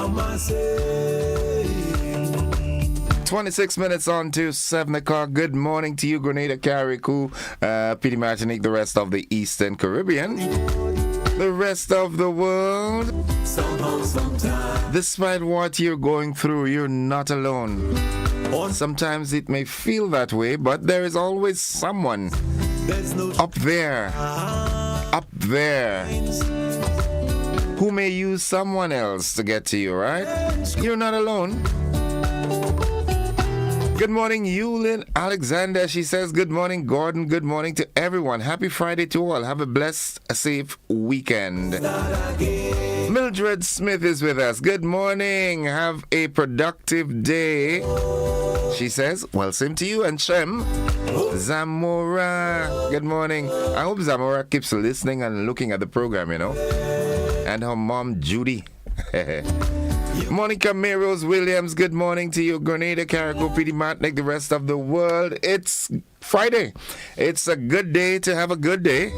Mama say. 26 minutes on to 7 o'clock. Good morning to you, Grenada, Carriacou, Petite Martinique, the rest of the Eastern Caribbean, the rest of the world. Somehow, sometime. Despite what you're going through, you're not alone. Sometimes it may feel that way, but there is always someone up there, who may use someone else to get to you, right? You're not alone. Good morning, Yulin Alexander. She says, good morning, Gordon. Good morning to everyone. Happy Friday to all. Have a blessed, safe weekend. Mildred Smith is with us. Good morning. Have a productive day. She says, well, same to you. And Shem Zamora. Good morning. I hope Zamora keeps listening and looking at the program, you know. And her mom, Judy. Monica Meros Williams, good morning to you. Grenada, Carriacou, Petite Martinique, the rest of the world. It's Friday. It's a good day to have a good day.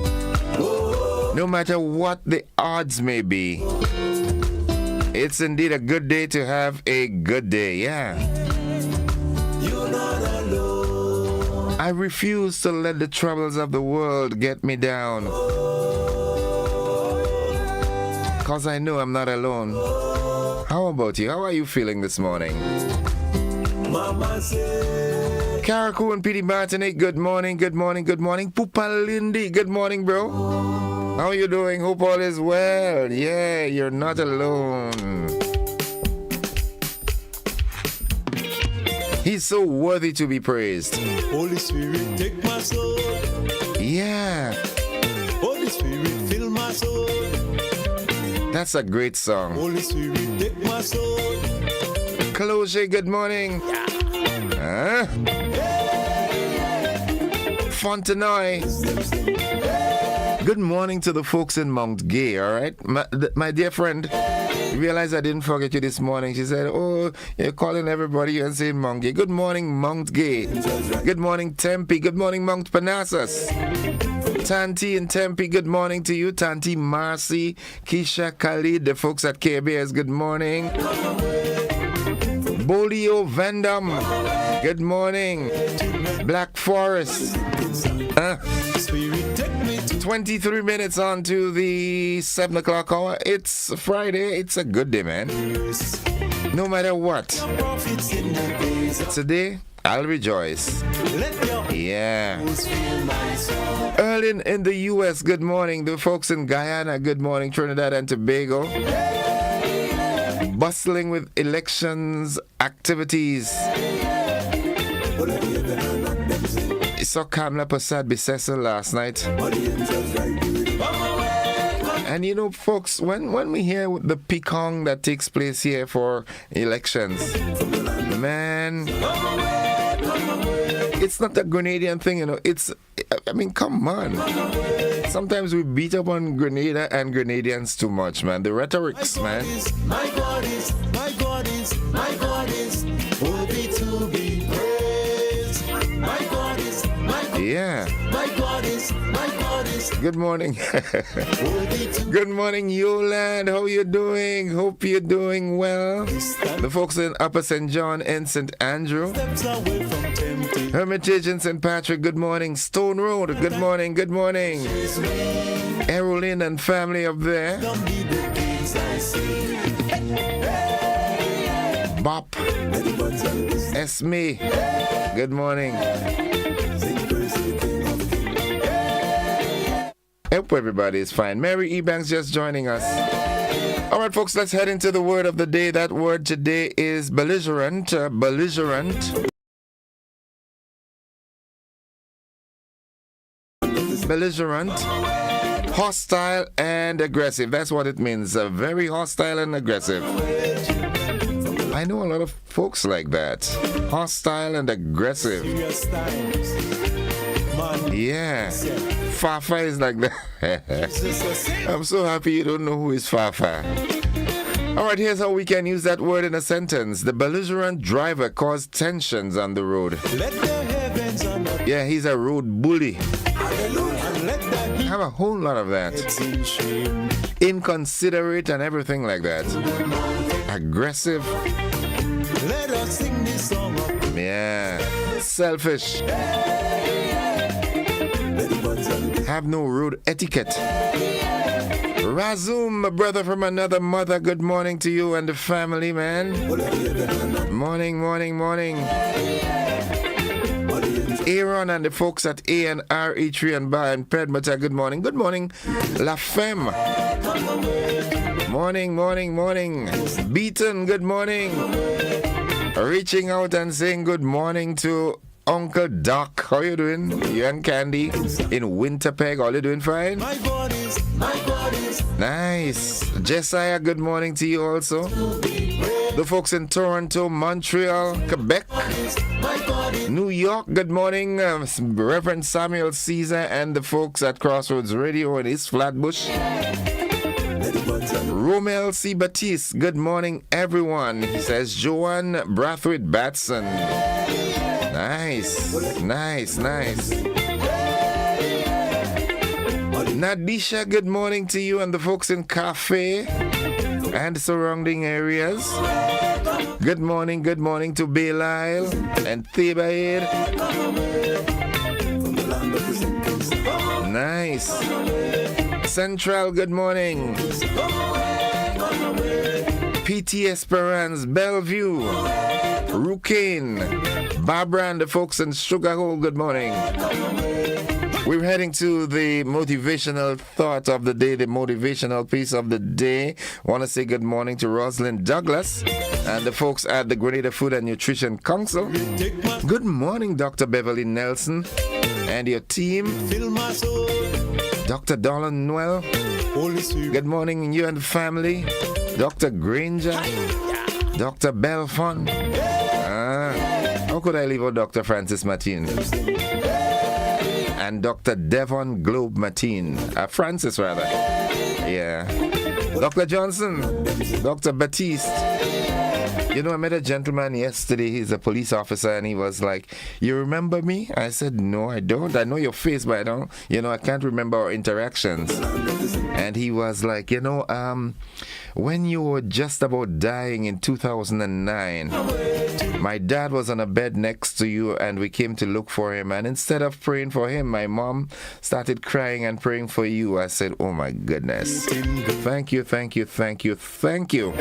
No matter what the odds may be. It's indeed a good day to have a good day, yeah. You're not alone. I refuse to let the troubles of the world get me down. Because I know I'm not alone. How about you? How are you feeling this morning? Mama say. Carriacou and Petite Martinique, good morning, good morning, good morning. Pupa Lindy, good morning, bro. How are you doing? Hope all is well. Yeah, you're not alone. He's so worthy to be praised. Holy Spirit, take my soul. Yeah. Holy Spirit, fill my soul. That's a great song. Holy Spirit, take my soul. Kaloche, good morning. Huh? Fontenoy. Good morning to the folks in Mount Gay, all right? My dear friend, you realize I didn't forget you this morning. She said, oh, you're calling everybody and saying Mount Gay. Good morning, Mount Gay. Good morning, Tempe. Good morning, Mount Parnassus. Tanti in Tempe, good morning to you. Tanti Marcy, Keisha Khalid, the folks at KBS, good morning. Bolio Vandam, good morning. Black Forest. 23 minutes on to the 7 o'clock hour. It's Friday. It's a good day, man. No matter what. Today, I'll rejoice. Yeah. Early in the U.S., good morning. The folks in Guyana, good morning. Trinidad and Tobago. Bustling with elections activities. I saw Kamla Prasad Bisesa last night. And you know, folks, when we hear the peacock that takes place here for elections, man, it's not a Grenadian thing, you know. I mean, come on. Sometimes we beat up on Grenada and Grenadians too much, man. The rhetorics, man. My God is, my God is, my God is worthy to be praised. My God is, my God is, Yeah. my God is, my God is Good morning. worthy to Good morning, Yoland. How you doing? Hope you're doing well. The folks in Upper St. John and St. Andrew. steps away from temptation. Hermitage in St. Patrick, good morning. Stone Road, good morning, good morning. Errolyn and family up there. Don't be the things I see. Bop, Esme, good morning. Hope everybody is fine. Mary Ebanks just joining us. All right, folks, let's head into the word of the day. That word today is belligerent. Belligerent. Belligerent, hostile, and aggressive. That's what it means. Very hostile and aggressive. I know a lot of folks like that. Hostile and aggressive. Serious times. Man, Yeah. Fafa is like that. I'm so happy you don't know who is Fafa. All right, here's how we can use that word in a sentence. The belligerent driver caused tensions on the road. let the heavens and earth Yeah, he's a road bully. and let the I have a whole lot of that. heavens in shame. Inconsiderate and everything like that. aggressive. Let us sing this song. Yeah, selfish. Have no rude etiquette. Razum, my brother from another mother, good morning to you and the family, man. Morning, morning, morning. Aaron and the folks at A&R, E3 and Bar and Pedmota, good morning. Good morning, La Femme. Morning, morning, morning. Beaton, good morning. Reaching out and saying good morning to Uncle Doc. How you doing? You and Candy in Winterpeg, all you doing fine? My God is nice. Jesiah, good morning to you also. The folks in Toronto, Montreal, Quebec, New York, good morning. Reverend Samuel Caesar and the folks at Crossroads Radio in East Flatbush. Romel C. Batiste, good morning, everyone. He says, Joanne Brathwaite Batson. Nice, nice, nice. Nadisha, good morning to you and the folks in Cafe and surrounding areas. Good morning to Belial and Thebaid. Nice. Central, good morning. PT Esperance, Bellevue, Rucane, Barbara and the folks in Sugar Hole, good morning. We're heading to the motivational thought of the day, the motivational piece of the day. Want to say good morning to Rosalind Douglas and the folks at the Grenada Food and Nutrition Council. Good morning, Dr. Beverly Nelson and your team. Dr. Dolan Noel. Good morning, you and the family. Dr. Granger. Dr. Belfon. How could I leave out Dr. Francis Martin? And Dr. Devon Globe Martin. Francis, rather. Yeah. Dr. Johnson. Dr. Batiste. You know, I met a gentleman yesterday. He's a police officer, and he was like, you remember me? I said, no, I don't. I know your face, but I don't. You know, I can't remember our interactions. And he was like, you know, when you were just about dying in 2009, my dad was on a bed next to you, and we came to look for him. And instead of praying for him, my mom started crying and praying for you. I said, oh, my goodness. Thank you, thank you, thank you, thank you.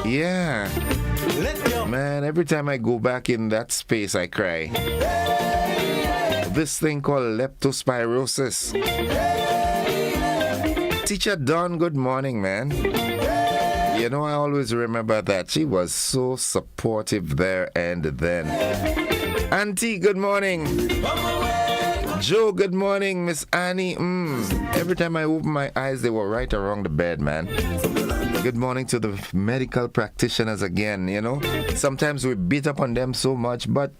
Yeah. Man, every time I go back in that space, I cry. This thing called leptospirosis. Teacher Dawn, good morning, man. You know, I always remember that. She was so supportive there and then. Auntie, good morning. Joe, good morning. Miss Annie, every time I open my eyes, they were right around the bed, man. Good morning to the medical practitioners again, you know. Sometimes we beat up on them so much, but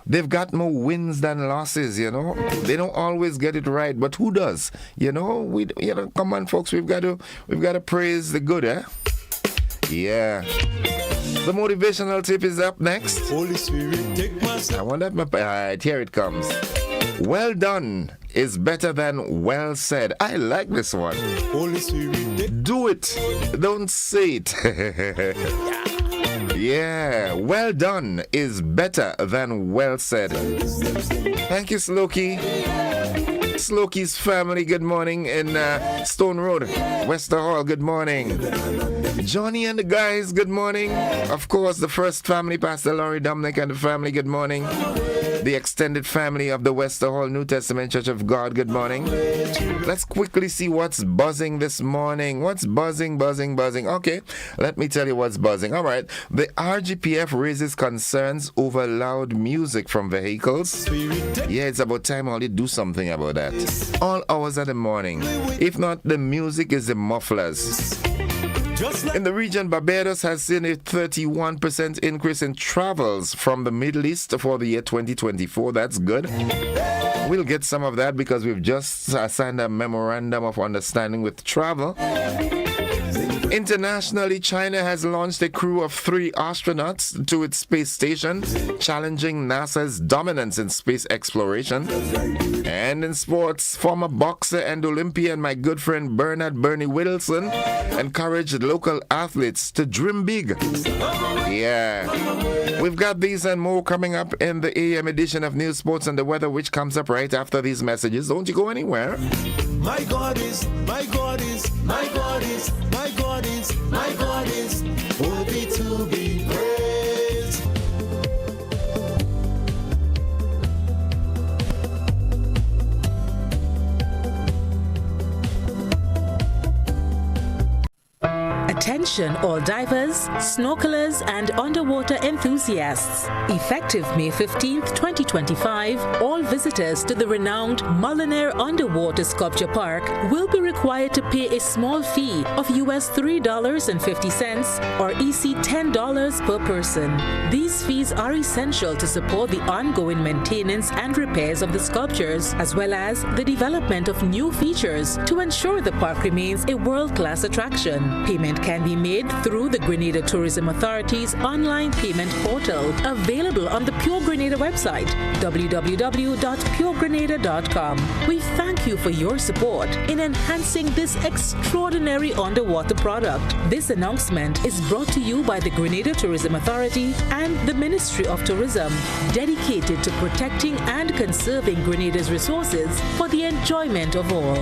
they've got more wins than losses, you know. They don't always get it right, but who does? You know, come on, folks, we've got to praise the good, eh? Yeah. The motivational tip is up next. Holy Spirit, take my I wonder if my here it comes. Well done is better than well said. I like this one. Holy Spirit, do it. Don't say it. Yeah, well done is better than well said. Thank you, Slokey. Slokey's family, good morning in Stone Road, Wester Hall, good morning. Johnny and the guys, good morning. Of course, the first family, Pastor Laurie Dominic and the family, good morning. The extended family of the Wester Hall New Testament Church of God, good morning. Let's quickly see what's buzzing this morning. What's buzzing? Okay, let me tell you what's buzzing. All right, the RGPF raises concerns over loud music from vehicles. Yeah, it's about time I'll do something about that. All hours of the morning. If not, the music is the mufflers. In the region, Barbados has seen a 31% increase in travels from the Middle East for the year 2024. That's good. We'll get some of that because we've just signed a memorandum of understanding with travel. Internationally, China has launched a crew of 3 astronauts to its space station, challenging NASA's dominance in space exploration. And in sports, former boxer and Olympian, my good friend Bernard Bernie Whittleson, encouraged local athletes to dream big. Yeah. We've got these and more coming up in the AM edition of News, Sports and the Weather, which comes up right after these messages. Don't you go anywhere. My God is, my God is, my God is, my God is, my God is worthy to be praised. Attention all divers, snorkelers and underwater enthusiasts. Effective May 15th, 2025, all visitors to the renowned Mullinair Underwater Sculpture Park will be required to pay a small fee of US $3.50 or EC $10 per person. These fees are essential to support the ongoing maintenance and repairs of the sculptures, as well as the development of new features to ensure the park remains a world-class attraction. Payment can be made through the Grenada Tourism Authority's online payment portal, available on the Pure Grenada website, www.puregrenada.com. We thank you for your support in enhancing this extraordinary underwater product. This announcement is brought to you by the Grenada Tourism Authority and the Ministry of Tourism, dedicated to protecting and conserving Grenada's resources for the enjoyment of all.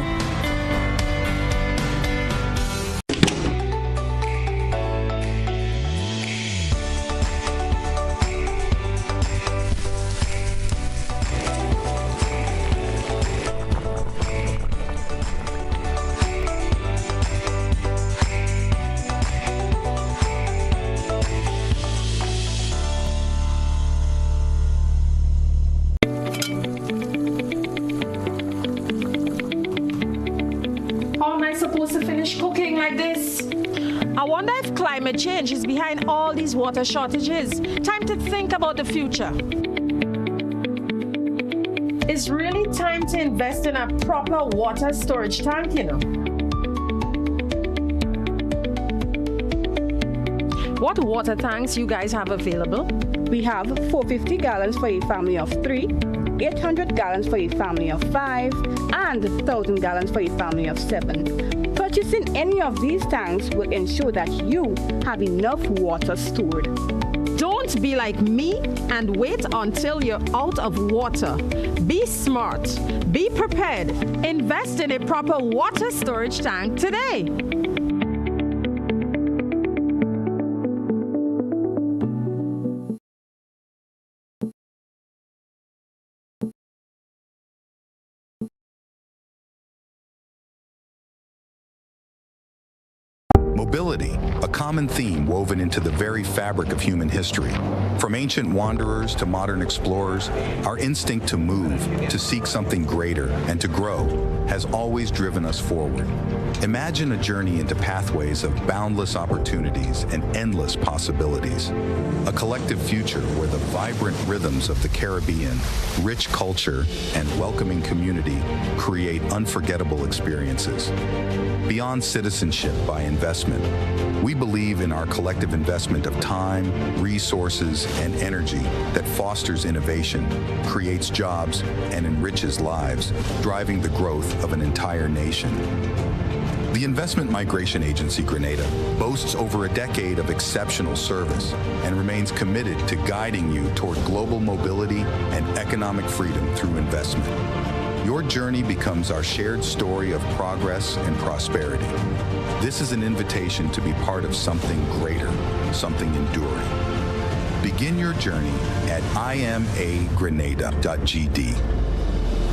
Climate change is behind all these water shortages. Time to think about the future. It's really time to invest in a proper water storage tank, you know. What water tanks you guys have available? We have 450 gallons for a family of 3, 800 gallons for a family of 5, and 1,000 gallons for a family of 7. Purchasing any of these tanks will ensure that you have enough water stored. Don't be like me and wait until you're out of water. Be smart. Be prepared. Invest in a proper water storage tank today. Mobility, a common theme woven into the very fabric of human history. From ancient wanderers to modern explorers, our instinct to move, to seek something greater, and to grow has always driven us forward. Imagine a journey into pathways of boundless opportunities and endless possibilities. A collective future where the vibrant rhythms of the Caribbean, rich culture, and welcoming community create unforgettable experiences. Beyond citizenship by investment, we believe in our collective investment of time, resources, and energy that fosters innovation, creates jobs, and enriches lives, driving the growth of an entire nation. The Investment Migration Agency Grenada boasts over a decade of exceptional service and remains committed to guiding you toward global mobility and economic freedom through investment. Your journey becomes our shared story of progress and prosperity. This is an invitation to be part of something greater, something enduring. Begin your journey at imagrenada.gd.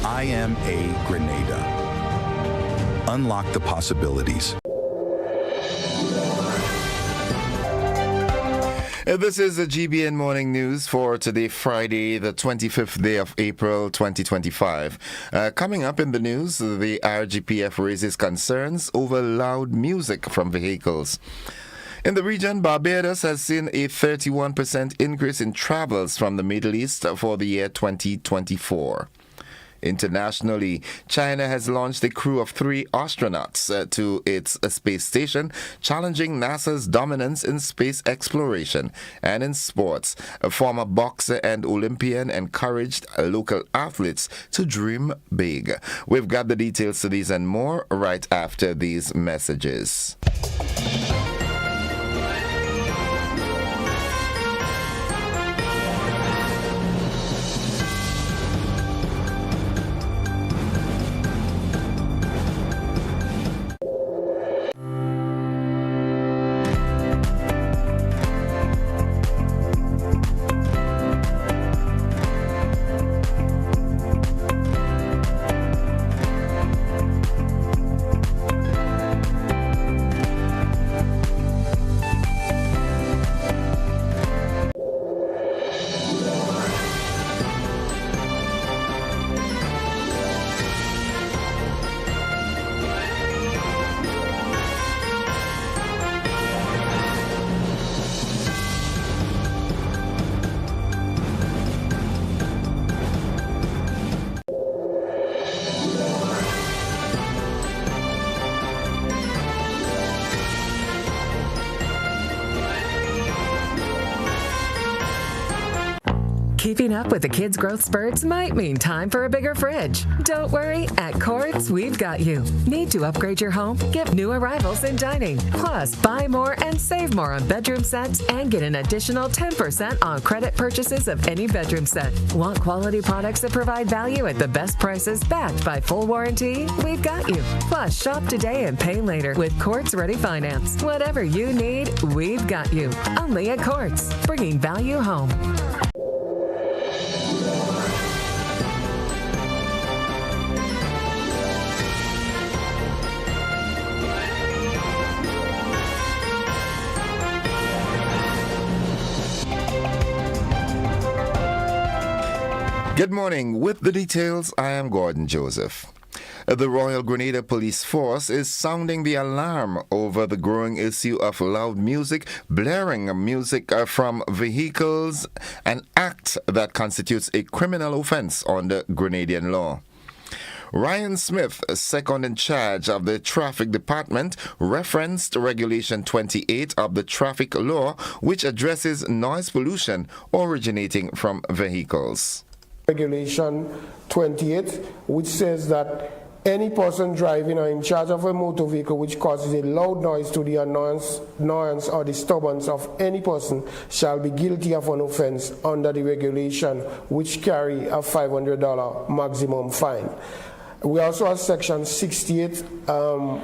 IMA Grenada. Unlock the possibilities. This is the GBN Morning News for today, Friday, the 25th day of April, 2025. Coming up in the news, the RGPF raises concerns over loud music from vehicles. In the region, Barbados has seen a 31% increase in travels from the Middle East for the year 2024. Internationally, China has launched a crew of 3 astronauts to its space station, challenging NASA's dominance in space exploration. And in sports, a former boxer and Olympian encouraged local athletes to dream big. We've got the details to these and more right after these messages. Keeping up with the kids' growth spurts might mean time for a bigger fridge. Don't worry, at Quartz, we've got you. Need to upgrade your home? Get new arrivals in dining. Plus, buy more and save more on bedroom sets and get an additional 10% on credit purchases of any bedroom set. Want quality products that provide value at the best prices backed by full warranty? We've got you. Plus, shop today and pay later with Quartz Ready Finance. Whatever you need, we've got you. Only at Quartz, bringing value home. Good morning. With the details, I am Gordon Joseph. The Royal Grenada Police Force is sounding the alarm over the growing issue of loud music, blaring music from vehicles, an act that constitutes a criminal offense under Grenadian law. Ryan Smith, second in charge of the Traffic Department, referenced Regulation 28 of the Traffic Law, which addresses noise pollution originating from vehicles. Regulation 28, which says that any person driving or in charge of a motor vehicle which causes a loud noise to the annoyance or disturbance of any person shall be guilty of an offense under the regulation, which carry a $500 maximum fine. We also have Section 68,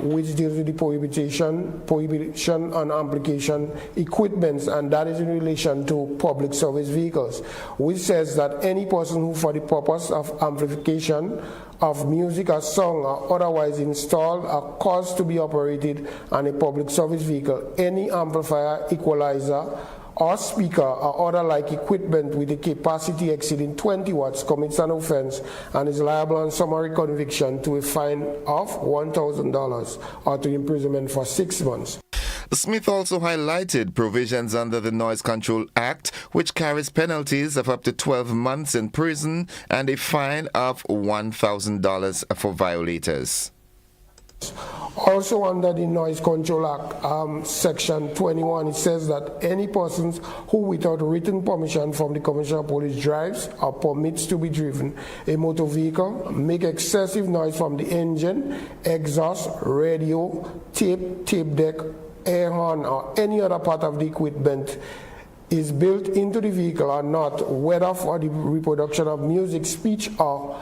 which deals with the prohibition on amplification equipments, and that is in relation to public service vehicles, which says that any person who, for the purpose of amplification of music or song or otherwise installed or caused to be operated on a public service vehicle, any amplifier, equalizer, or speaker or other like equipment with a capacity exceeding 20 watts commits an offense and is liable on summary conviction to a fine of $1,000 or to imprisonment for 6 months. Smith also highlighted provisions under the Noise Control Act, which carries penalties of up to 12 months in prison and a fine of $1,000 for violators. Also under the Noise Control Act, Section 21, it says that any persons who without written permission from the Commissioner of Police drives or permits to be driven a motor vehicle, make excessive noise from the engine, exhaust, radio, tape deck, air horn, or any other part of the equipment is built into the vehicle or not, whether for the reproduction of music, speech, or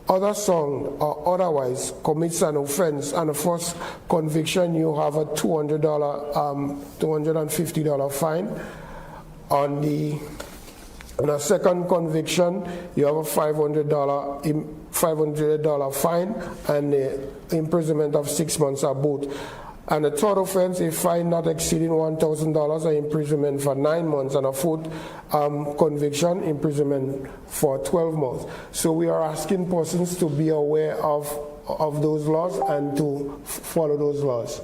other song or otherwise, commits an offense, and the first conviction you have a $250 fine. On the second conviction you have a $500 fine and imprisonment of 6 months or both. And the third offense, a fine not exceeding $1,000, or imprisonment for 9 months, and a fourth conviction, imprisonment for 12 months. So we are asking persons to be aware of those laws and to follow those laws.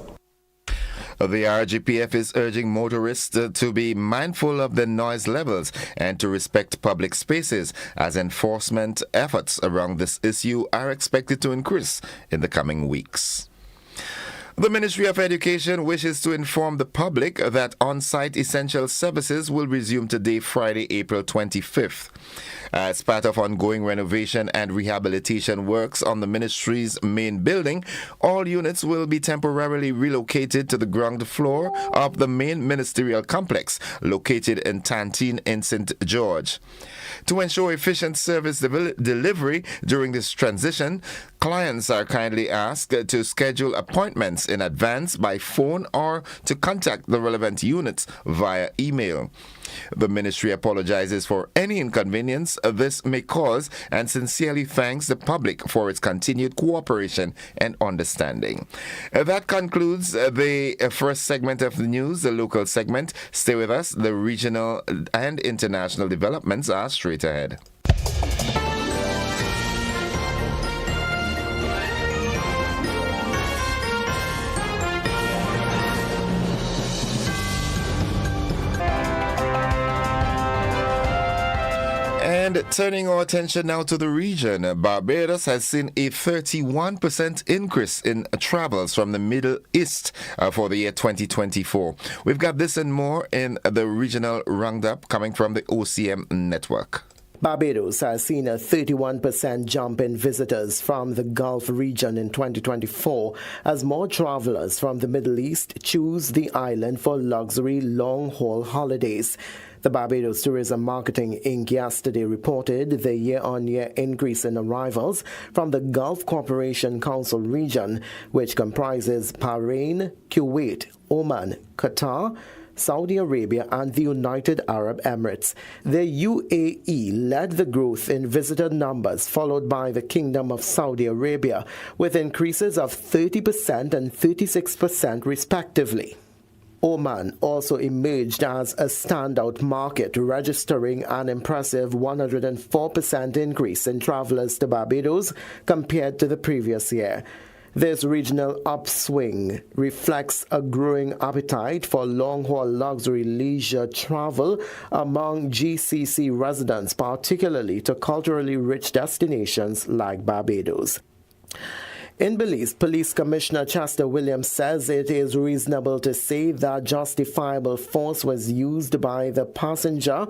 The RGPF is urging motorists to be mindful of the noise levels and to respect public spaces, as enforcement efforts around this issue are expected to increase in the coming weeks. The Ministry of Education wishes to inform the public that on-site essential services will resume today, Friday, April 25th. As part of ongoing renovation and rehabilitation works on the ministry's main building, all units will be temporarily relocated to the ground floor of the main ministerial complex located in Tantine in St. George. To ensure efficient service delivery during this transition, clients are kindly asked to schedule appointments in advance by phone or to contact the relevant units via email. The ministry apologizes for any inconvenience this may cause and sincerely thanks the public for its continued cooperation and understanding. That concludes the first segment of the news, the local segment. Stay with us. The regional and international developments are straight ahead. And turning our attention now to the region, Barbados has seen a 31% increase in travels from the Middle East for the year 2024. We've got this and more in the regional roundup coming from the OCM network. Barbados has seen a 31% jump in visitors from the Gulf region in 2024 as more travelers from the Middle East choose the island for luxury long-haul holidays. The Barbados Tourism Marketing Inc. yesterday reported the year-on-year increase in arrivals from the Gulf Cooperation Council region, which comprises Bahrain, Kuwait, Oman, Qatar, Saudi Arabia and the United Arab Emirates. The UAE led the growth in visitor numbers, followed by the Kingdom of Saudi Arabia, with increases of 30% and 36% respectively. Oman also emerged as a standout market, registering an impressive 104% increase in travelers to Barbados compared to the previous year. This regional upswing reflects a growing appetite for long-haul luxury leisure travel among GCC residents, particularly to culturally rich destinations like Barbados. In Belize, Police Commissioner Chester Williams says it is reasonable to say that justifiable force was used by the passenger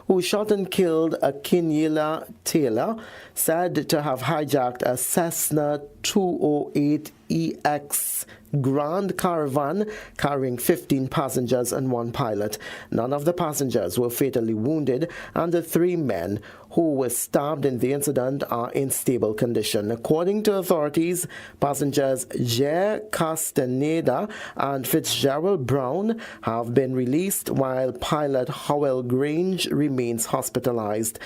who shot and killed Akinyela Taylor, said to have hijacked a Cessna 208EX Grand Caravan carrying 15 passengers and one pilot. None of the passengers were fatally wounded, and the 3 men who were stabbed in the incident are in stable condition. According to authorities, passengers Jer Castaneda and Fitzgerald Brown have been released, while pilot Howell Grange remains hospitalized.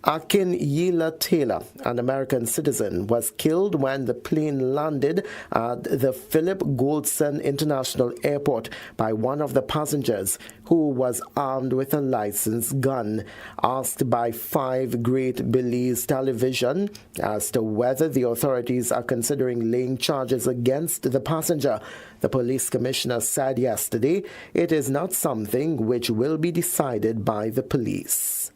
Akinyela Taylor, an American citizen, was killed when the plane landed at the Philip Goldson International Airport by one of the passengers, who was armed with a licensed gun. Asked by 5 Great Belize Television as to whether the authorities are considering laying charges against the passenger, the police commissioner said yesterday it is not something which will be decided by the police.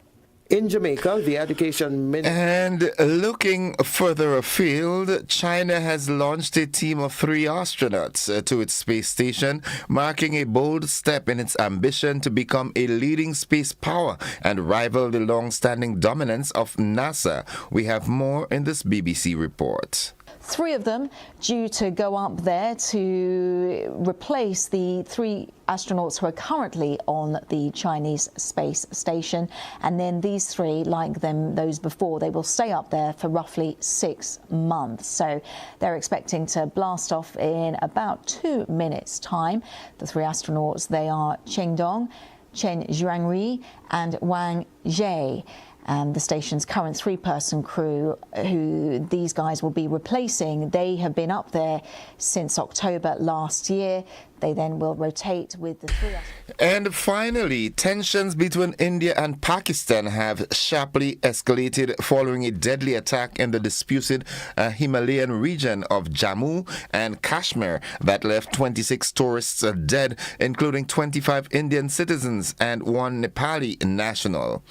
In Jamaica, the education ministry... And looking further afield, China has launched a team of 3 astronauts to its space station, marking a bold step in its ambition to become a leading space power and rival the long-standing dominance of NASA. We have more in this BBC report. 3 of them due to go up there to replace the 3 astronauts who are currently on the Chinese space station. And then these 3, like those before, they will stay up there for roughly 6 months. So they're expecting to blast off in about 2 minutes' time. The 3 astronauts, they are Cheng Dong, Chen Zhuanghui and Wang Zhe. The station's current 3-person crew, who these guys will be replacing, they have been up there since October last year. They then will rotate with the 3 astronauts. And finally, tensions between India and Pakistan have sharply escalated following a deadly attack in the disputed Himalayan region of Jammu and Kashmir that left 26 tourists dead, including 25 Indian citizens and 1 Nepali national.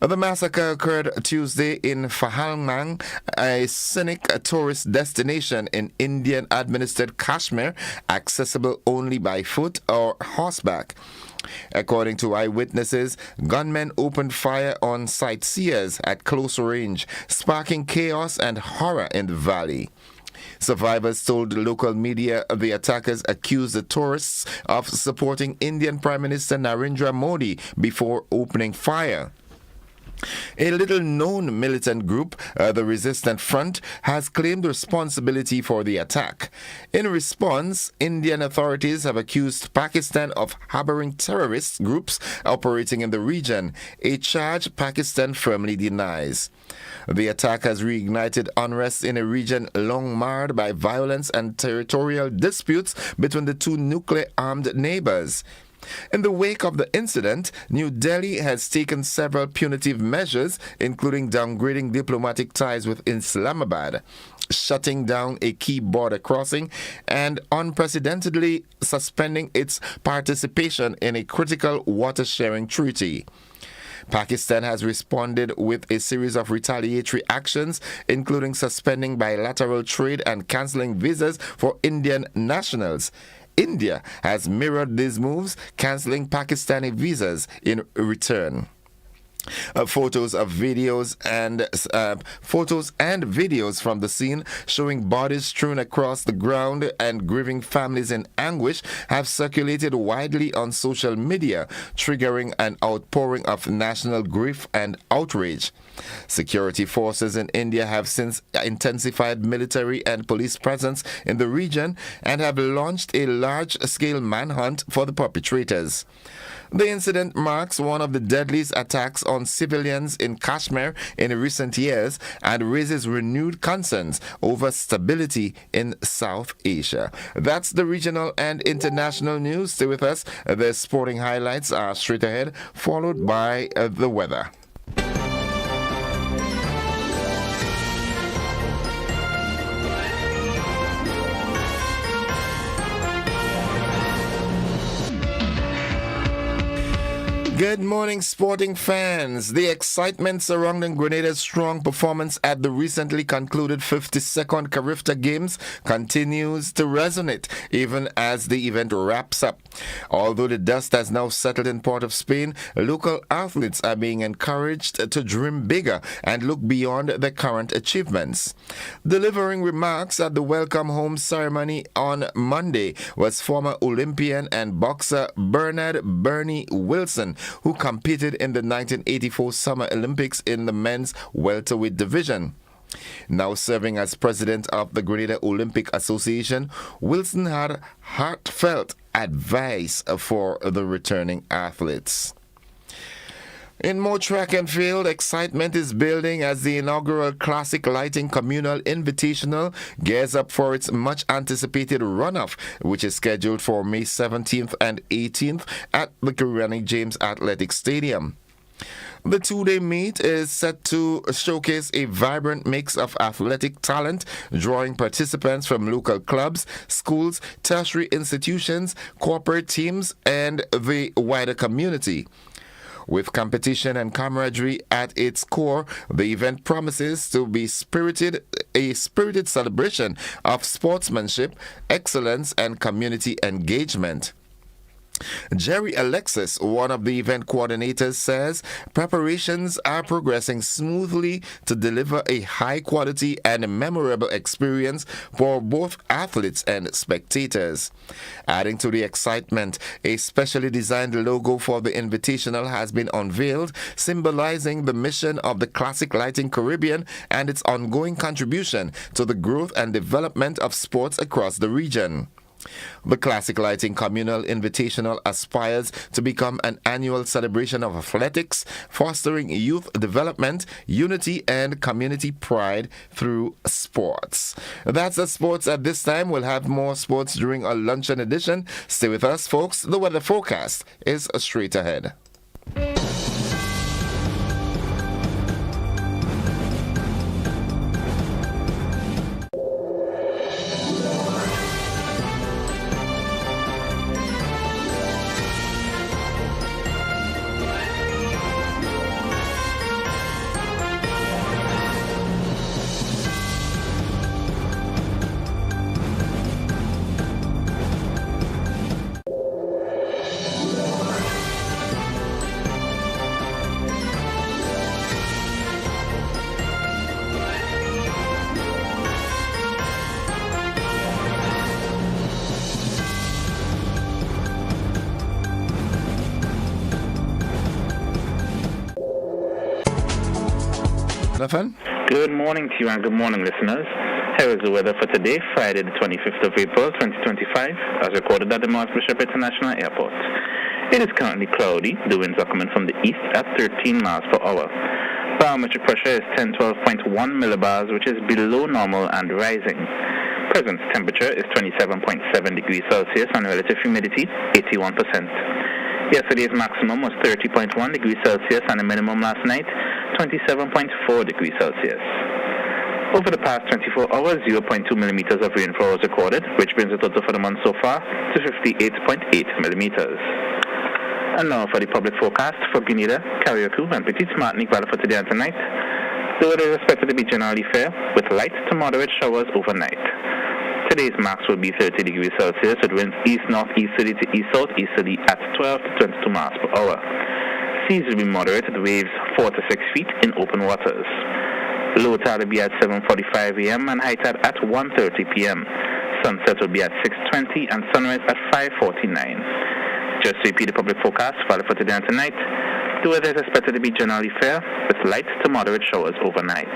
The massacre occurred Tuesday in Pahalgam, a scenic tourist destination in Indian-administered Kashmir, accessible only by foot or horseback. According to eyewitnesses, gunmen opened fire on sightseers at close range, sparking chaos and horror in the valley. Survivors told local media the attackers accused the tourists of supporting Indian Prime Minister Narendra Modi before opening fire. A little-known militant group, the Resistance Front, has claimed responsibility for the attack. In response, Indian authorities have accused Pakistan of harboring terrorist groups operating in the region, a charge Pakistan firmly denies. The attack has reignited unrest in a region long marred by violence and territorial disputes between the 2 nuclear-armed neighbors. In the wake of the incident, New Delhi has taken several punitive measures, including downgrading diplomatic ties with Islamabad, shutting down a key border crossing, and unprecedentedly suspending its participation in a critical water-sharing treaty. Pakistan has responded with a series of retaliatory actions, including suspending bilateral trade and cancelling visas for Indian nationals. India has mirrored these moves, cancelling Pakistani visas in return. Photos and videos from the scene showing bodies strewn across the ground and grieving families in anguish have circulated widely on social media, triggering an outpouring of national grief and outrage. Security forces in India have since intensified military and police presence in the region and have launched a large-scale manhunt for the perpetrators. The incident marks one of the deadliest attacks on civilians in Kashmir in recent years and raises renewed concerns over stability in South Asia. That's the regional and international news. Stay with us. The sporting highlights are straight ahead, followed by the weather. Good morning, sporting fans. The excitement surrounding Grenada's strong performance at the recently concluded 52nd Carifta Games continues to resonate even as the event wraps up. Although the dust has now settled in Port of Spain, local athletes are being encouraged to dream bigger and look beyond their current achievements. Delivering remarks at the welcome home ceremony on Monday was former Olympian and boxer Bernard "Bernie" Wilson, who competed in the 1984 Summer Olympics in the men's welterweight division. Now serving as president of the Grenada Olympic Association, Wilson had heartfelt advice for the returning athletes. In more track and field, excitement is building as the inaugural Classic Lighting Communal Invitational gears up for its much-anticipated runoff, which is scheduled for May 17th and 18th at the Grenada James Athletic Stadium. The 2-day meet is set to showcase a vibrant mix of athletic talent, drawing participants from local clubs, schools, tertiary institutions, corporate teams, and the wider community. With competition and camaraderie at its core, the event promises to be a spirited celebration of sportsmanship, excellence, and community engagement. Jerry Alexis, one of the event coordinators, says preparations are progressing smoothly to deliver a high-quality and memorable experience for both athletes and spectators. Adding to the excitement, a specially designed logo for the Invitational has been unveiled, symbolizing the mission of the Classic Lighting Caribbean and its ongoing contribution to the growth and development of sports across the region. The Classic Lighting Communal Invitational aspires to become an annual celebration of athletics, fostering youth development, unity, and community pride through sports. That's the sports at this time. We'll have more sports during our luncheon edition. Stay with us, folks. The weather forecast is straight ahead. Good morning to you and good morning, listeners. Here is the weather for today, Friday the 25th of April 2025, as recorded at the Mars Bishop International Airport. It is currently cloudy. The winds are coming from the east at 13 miles per hour. Barometric pressure is 1012.1 millibars, which is below normal and rising. Present temperature is 27.7 degrees Celsius and relative humidity 81%. Yesterday's maximum was 30.1 degrees Celsius and the minimum last night 27.4 degrees Celsius. Over the past 24 hours, 0.2 millimeters of rainfall was recorded, which brings the total for the month so far to 58.8 millimeters. And now for the public forecast for Grenada, Carriacou, and Petite Martinique Valley for today and tonight. The weather is expected to be generally fair, with light to moderate showers overnight. Today's max will be 30 degrees Celsius with winds east-northeasterly to east-southeasterly at 12 to 22 miles per hour. Seas will be moderate with waves 4 to 6 feet in open waters. Low tide will be at 7:45 a.m. and high tide at 1:30 p.m. Sunset will be at 6:20 and sunrise at 5:49. Just to repeat the public forecast for today and tonight, the weather is expected to be generally fair with light to moderate showers overnight.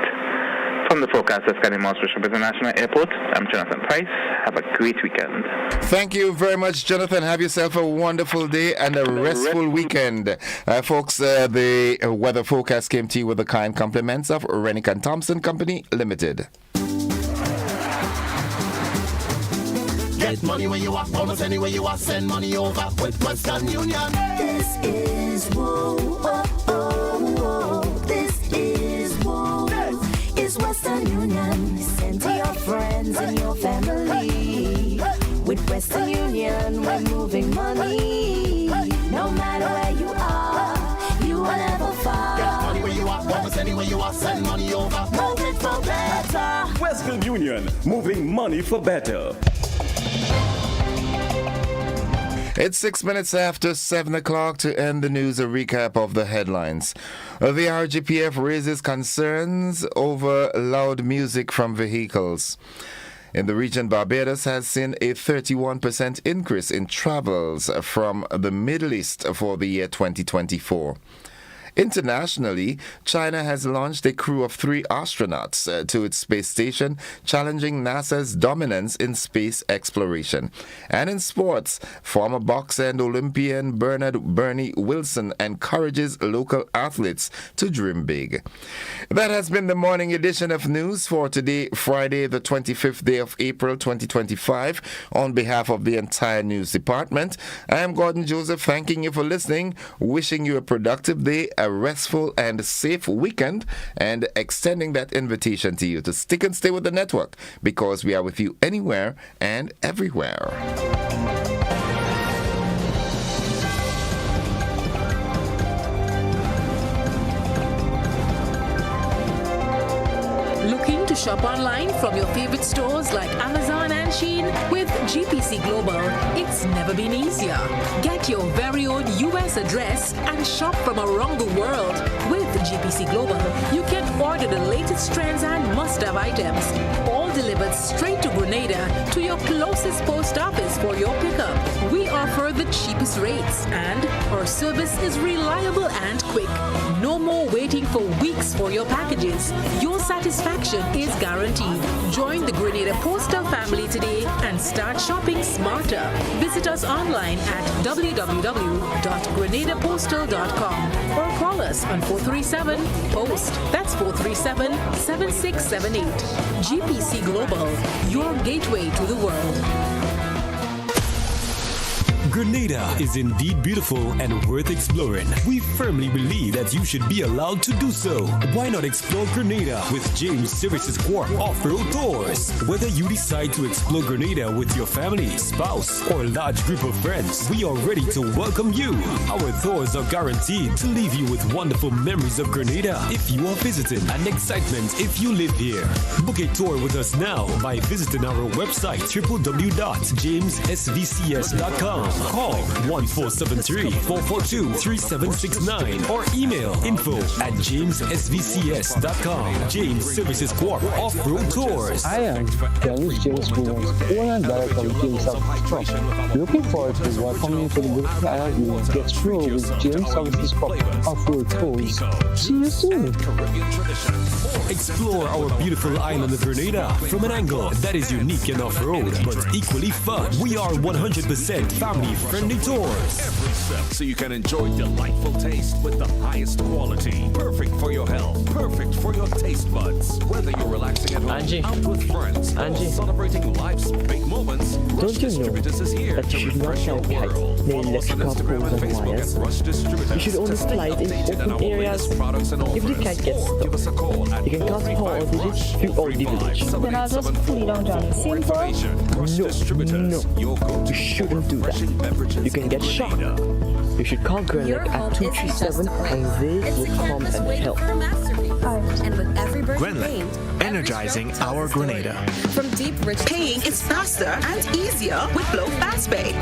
From the forecast at Mars Bishop International Airport, I'm Jonathan Price. Have a great weekend. Thank you very much, Jonathan. Have yourself a wonderful day and a restful weekend. Folks, the weather forecast came to you with the kind compliments of Rennick & Thompson Company Limited. Get money where you are, almost anywhere you are, send money over with Western Union. This is Whoa, oh, oh, whoa. This is Whoa. It's Western Union. Send to your friends and your family. With Western Union, we're moving money. No matter where you are, you will never fall. Get money where you are, almost anywhere you are, send money over. Move it for better. Western Union, moving money for better. It's 6 minutes after 7 o'clock to end the news. A recap of the headlines. The RGPF raises concerns over loud music from vehicles. In the region, Barbados has seen a 31% increase in travels from the Middle East for the year 2024. Internationally, China has launched a crew of 3 astronauts to its space station, challenging NASA's dominance in space exploration. And in sports, former boxer and Olympian Bernie Wilson encourages local athletes to dream big. That has been the morning edition of news for today, Friday, the 25th day of April 2025. On behalf of the entire news department, I am Gordon Joseph, thanking you for listening, wishing you a productive day, a restful and safe weekend, and extending that invitation to you to stick and stay with the network, because we are with you anywhere and everywhere. Looking to shop online from your favorite stores like Amazon and Shein? With GPC Global, it's never been easier. Get your very own US address and shop from around the world. With GPC Global, you can order the latest trends and must-have items, all delivered straight to Grenada to your closest post office for your pickup. We offer the cheapest rates, and our service is reliable and quick. No more waiting for weeks for your packages. Your satisfaction is guaranteed. Join the Grenada Postal family today and start shopping smarter. Visit us online at www.grenadapostal.com or call us on 437-POST. That's 437-7678. GPC Global, your gateway to the world. Grenada is indeed beautiful and worth exploring. We firmly believe that you should be allowed to do so. Why not explore Grenada with James Services Corp Off-Road Tours? Whether you decide to explore Grenada with your family, spouse, or large group of friends, we are ready to welcome you. Our tours are guaranteed to leave you with wonderful memories of Grenada if you are visiting and excitement if you live here. Book a tour with us now by visiting our website www.jamessvcs.com. Call 1473-442-3769 or email info@jamessvcs.com. James Services Corp Off-Road Tours. I am James Williams, owner and director of James Services Corp. Looking forward to welcoming you to the beautiful island you get through with James Services Corp Off-Road Tours. See you soon. Explore our beautiful island of Grenada from an angle that is unique and off-road, but equally fun. We are 100% family-friendly tours. Every step so you can enjoy delightful taste with the highest quality. Perfect for your health, perfect for your taste buds. Whether you're relaxing at home, out with friends, or celebrating life's big moments, Don't you know that you should not have kites near electrical poles and wires? You should only slide in open areas. If the kite gets stuck, you can cause power outages throughout the village. Then I'll just pull it down, Johnny. Simple? No, you shouldn't do that. You can get shocked. You should call Grenada at 237 and they will come and help. Grenland, energizing our Grenada. From deep rich paying is faster and easier with Flow Fast Pay.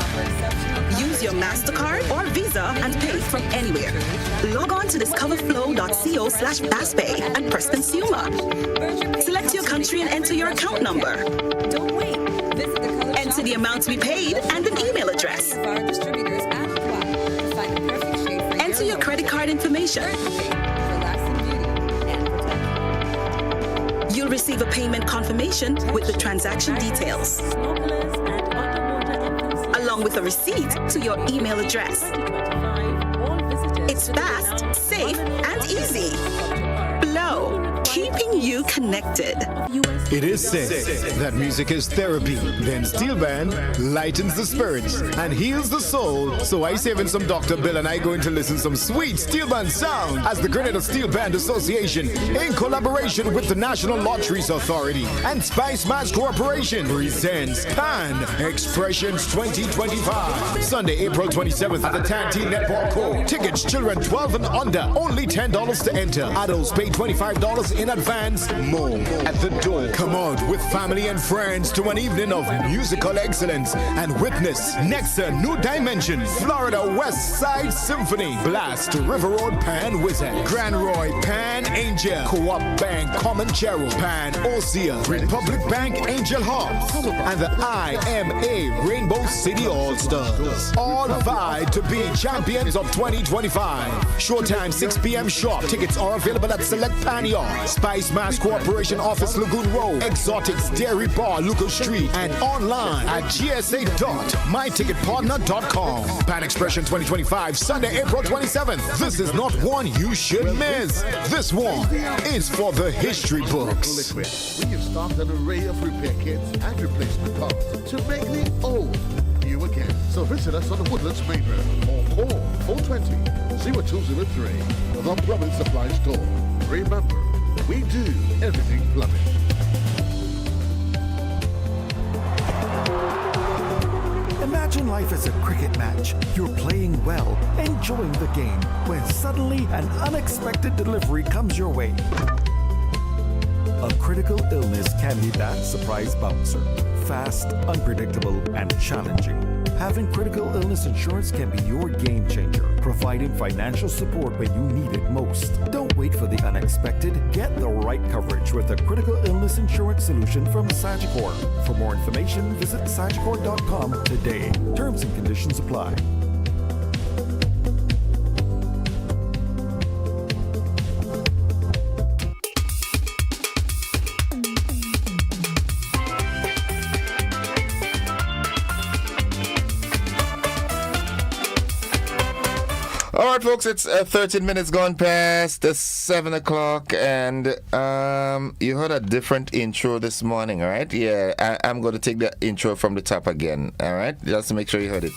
Use your MasterCard or Visa and pay from anywhere. Log on to discoverflow.co/fastpay and press consumer. Select your country and enter your account number. Don't wait. Enter the amount to be paid and an email address. Enter your credit card information. You'll receive a payment confirmation with the transaction details, along with a receipt to your email address. It's fast, safe, and easy. Flow, keeping you connected. It is said that music is therapy. Then Steel Band lightens the spirits and heals the soul. So I saving some Dr. Bill and I going to listen some sweet Steel Band sound as the Grenada Steel Band Association, in collaboration with the National Lotteries Authority and Spice Mass Corporation, presents Pan Xpressions 2025. Sunday, April 27th at the Tanty Netball Court. Tickets, children 12 and under, only $10 to enter. Adults pay $25 in advance. More at the door. Come out with family and friends to an evening of musical excellence and witness Nexa New Dimension, Florida West Side Symphony, Blast, River Road Pan Wizard, Grand Roy Pan Angel, Co-op Bank Comanchero, Pan Osea, Republic Bank Angel Hall, and the IMA Rainbow City All-Stars. All vied to be champions of 2025. Showtime 6 p.m. sharp. Tickets are available at Select Pan Yard, Spice Mass Corporation Office Lagoon Road, Exotics Dairy Bar Lucas Street, and online at gsa.myticketpartner.com. Pan Expression 2025, Sunday, April 27th. This is not one you should miss. This one is for the history books. We have stocked an array of repair kits and replacement parts to make the old new again. So visit us on the Woodlands Main Road or call 420-0203, the Plumbing Supply Store. Remember, we do everything plumbing. Imagine life as a cricket match. You're playing well, enjoying the game, when suddenly an unexpected delivery comes your way. A critical illness can be that surprise bouncer. Fast, unpredictable, and challenging. Having critical illness insurance can be your game changer, providing financial support when you need it most. Don't wait for the unexpected. Get the right coverage with a critical illness insurance solution from Sagicor. For more information, visit sagicor.com today. Terms and conditions conditions apply. All right, folks, it's 13 minutes gone past 7 o'clock, and you heard a different intro this morning, all right? Yeah, I'm going to take the intro from the top again, all right? Just to make sure you heard it.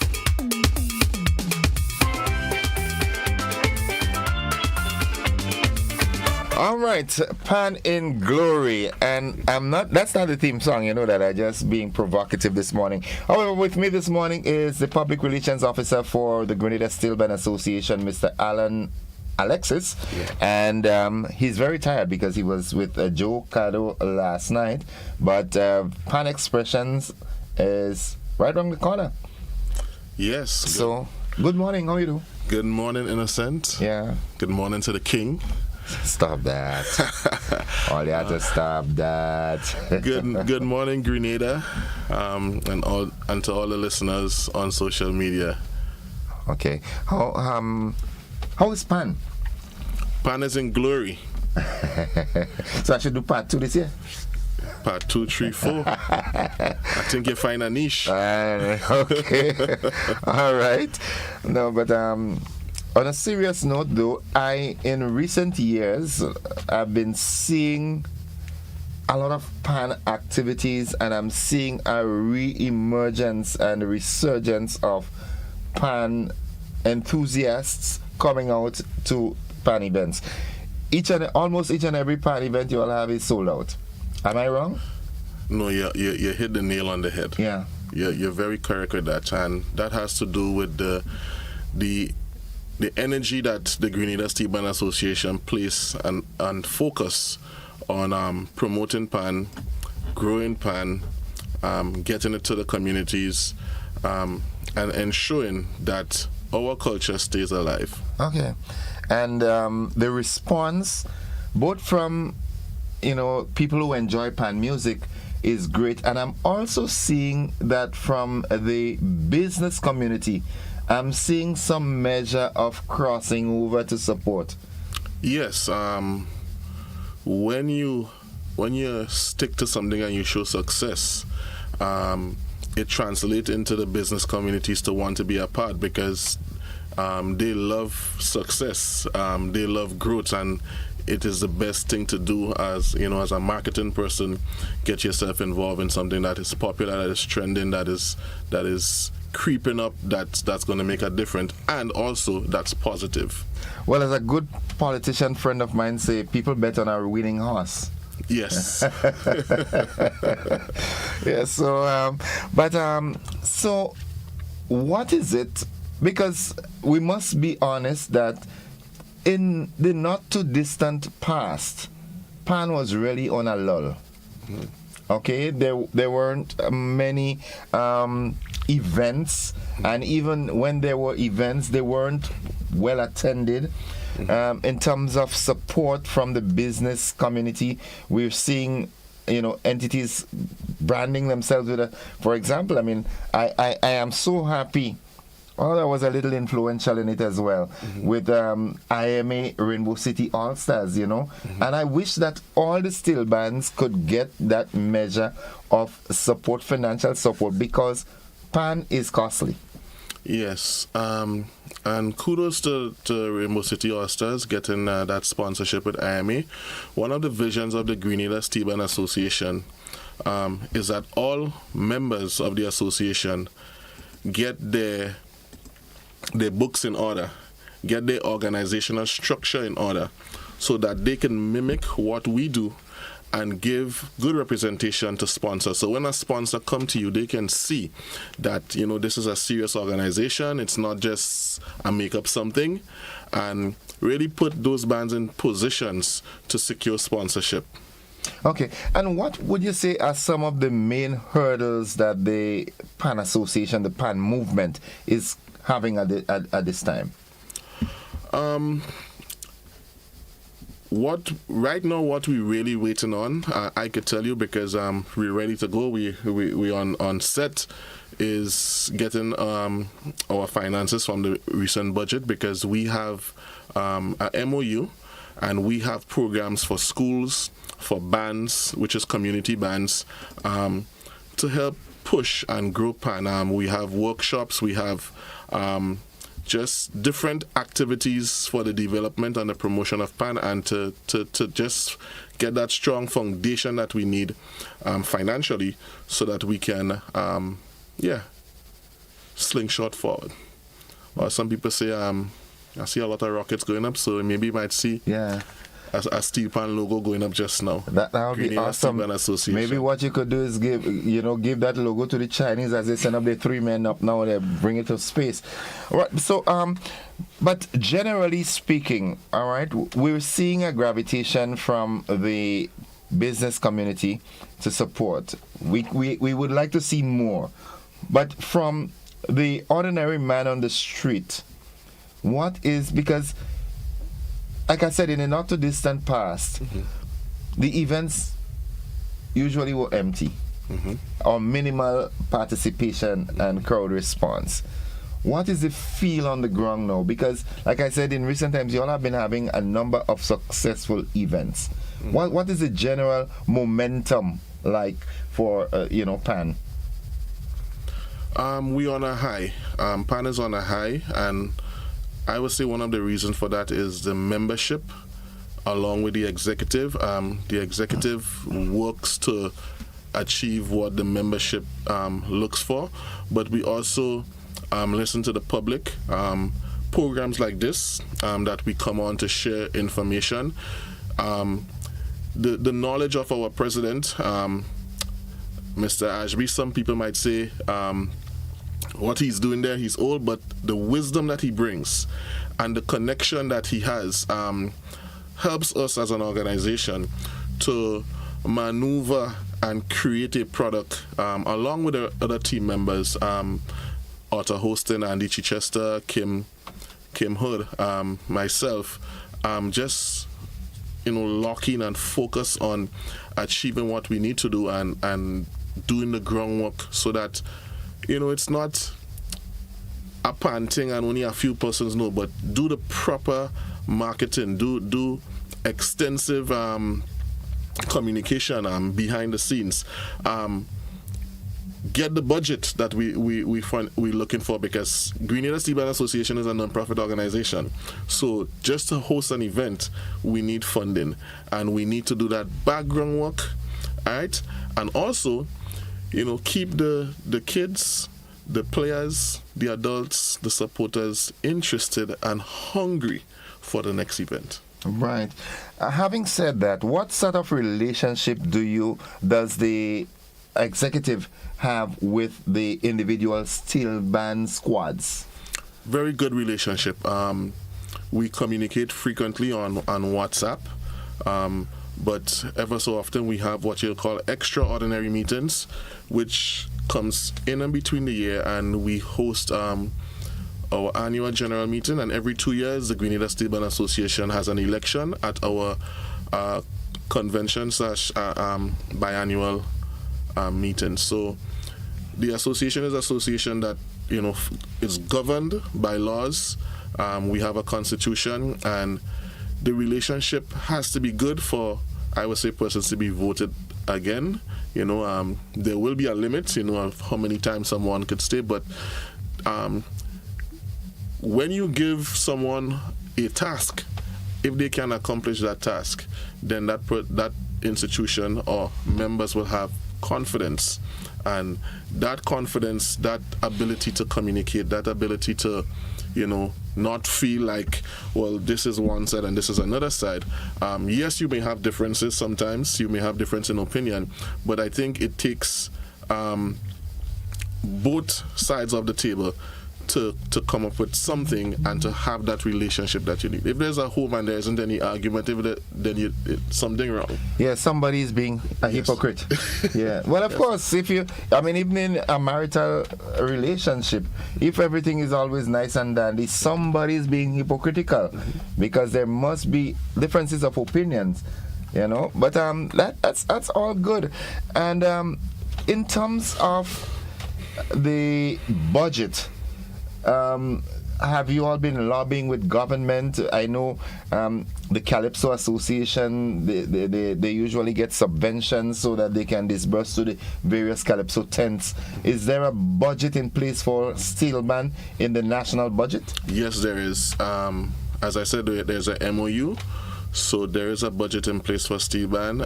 All right, Pan in Glory, and that's not the theme song, you know that I'm just being provocative this morning. However, with me this morning is the Public Relations Officer for the Grenada Steel Band Association, Mr. Alexis, and he's very tired because he was with Joe Cado last night, but Pan Xpressions is right around the corner. Yes. So, good morning, how are you doing? Good morning, Innocent. Yeah. Good morning to the King. Stop that. All you have to stop that. Good morning, Grenada, and to all the listeners on social media. Okay. How is Pan? Pan is in glory. So I should do part 2 this year? Part 2, 3, 4. I think you find a niche. Okay. All right. No, but on a serious note, though, in recent years, I've been seeing a lot of Pan activities, and I'm seeing a re-emergence and resurgence of Pan enthusiasts coming out to Pan events. Almost each and every Pan event you all have is sold out. Am I wrong? No, you hit the nail on the head. Yeah. You're very correct with that, and that has to do with the energy that the Grenada Steel Band Association place and focus on promoting Pan, growing Pan, getting it to the communities, and ensuring that our culture stays alive. Okay. And the response, both from people who enjoy Pan music, is great. And I'm also seeing that from the business community, I'm seeing some measure of crossing over to support. Yes, when you stick to something and you show success, it translates into the business communities to want to be a part, because they love success, they love growth, and it is the best thing to do as a marketing person. Get yourself involved in something that is popular, that is trending, that is creeping up, that's going to make a difference, and also that's positive. Well, as a good politician friend of mine say, people bet on a winning horse. Yes. Yeah. So what is it? Because we must be honest that in the not too distant past, Pan was really on a lull. Okay, there weren't many events, and even when there were events, they weren't well attended. In terms of support from the business community, we're seeing entities branding themselves with for example, I am so happy. Well, I was a little influential in it as well, with IMA Rainbow City All Stars, and I wish that all the steel bands could get that measure of support, financial support, because Pan is costly. Yes, and kudos to Rainbow City All Stars getting that sponsorship with IMA. One of the visions of the Grenada Steel Band Association is that all members of the association get their books in order, get their organizational structure in order, so that they can mimic what we do and give good representation to sponsors. So when a sponsor come to you, they can see that this is a serious organization. It's not just a make-up something, and really put those bands in positions to secure sponsorship. Okay, and what would you say are some of the main hurdles that the Pan Association, the Pan movement, is having at this time? what we're really waiting on, I could tell you because we're ready to go. We on set is getting our finances from the recent budget because we have a MOU and we have programs for schools, for bands, which is community bands, to help push and grow PAN. We have workshops, we have just different activities for the development and the promotion of PAN, and to just get that strong foundation that we need financially so that we can, slingshot forward. Or some people say, I see a lot of rockets going up, so maybe you might see a Steel Pan logo going up just now. That would be awesome. Maybe what you could do is give that logo to the Chinese as they send up their 3 men up now and they bring it to space. All right. So, but generally speaking, all right, we're seeing a gravitation from the business community to support. We would like to see more, but from the ordinary man on the street, what is, because like I said, in a not too distant past, the events usually were empty or minimal participation and crowd response. What is the feel on the ground now? Because, like I said, in recent times, you all have been having a number of successful events. What is the general momentum like for, PAN? We on a high. PAN is on a high, and I would say one of the reasons for that is the membership along with the executive. The executive works to achieve what the membership looks for, but we also listen to the public. Programs like this that we come on to share information. The knowledge of our president, Mr. Ashby, some people might say what he's doing there, he's old, but the wisdom that he brings and the connection that he has helps us as an organization to maneuver and create a product along with the other team members, Otto Hostin, Andy Chichester, Kim Hood, myself, just locking and focus on achieving what we need to do and doing the groundwork so that it's not a panting and only a few persons know, but do the proper marketing, do extensive communication behind the scenes. Get the budget that we're looking for, because Grenada Steel Band Association is a non-profit organization. So just to host an event, we need funding, and we need to do that background work, all right? And also, keep the kids, the players, the adults, the supporters interested and hungry for the next event. Right. Having said that, what sort of relationship does the executive have with the individual steel band squads? Very good relationship. We communicate frequently on WhatsApp. But ever so often we have what you'll call extraordinary meetings, which comes in and between the year, and we host our annual general meeting, and every 2 years the Grenada Steel Band Association has an election at our convention / biannual meeting. So the association is an association that is governed by laws. We have a constitution, and the relationship has to be good for, I would say, persons to be voted again. There will be a limit, of how many times someone could stay, but when you give someone a task, if they can accomplish that task, then that institution or members will have confidence, and that confidence, that ability to communicate, that ability to not feel like, well, this is one side and this is another side. Yes, you may have differences sometimes, you may have difference in opinion, but I think it takes both sides of the table to come up with something and to have that relationship that you need. If there's a home and there isn't any argument, then something wrong. Yeah, somebody is being a hypocrite. Yeah. Well, of course, even in a marital relationship, if everything is always nice and dandy, somebody is being hypocritical because there must be differences of opinions, But that's all good. And in terms of the budget, have you all been lobbying with government? I know the Calypso Association, they usually get subventions so that they can disburse to the various Calypso tents. Is there a budget in place for steel band in the national budget? Yes, there is. As I said, there's a MOU, so there is a budget in place for steel band,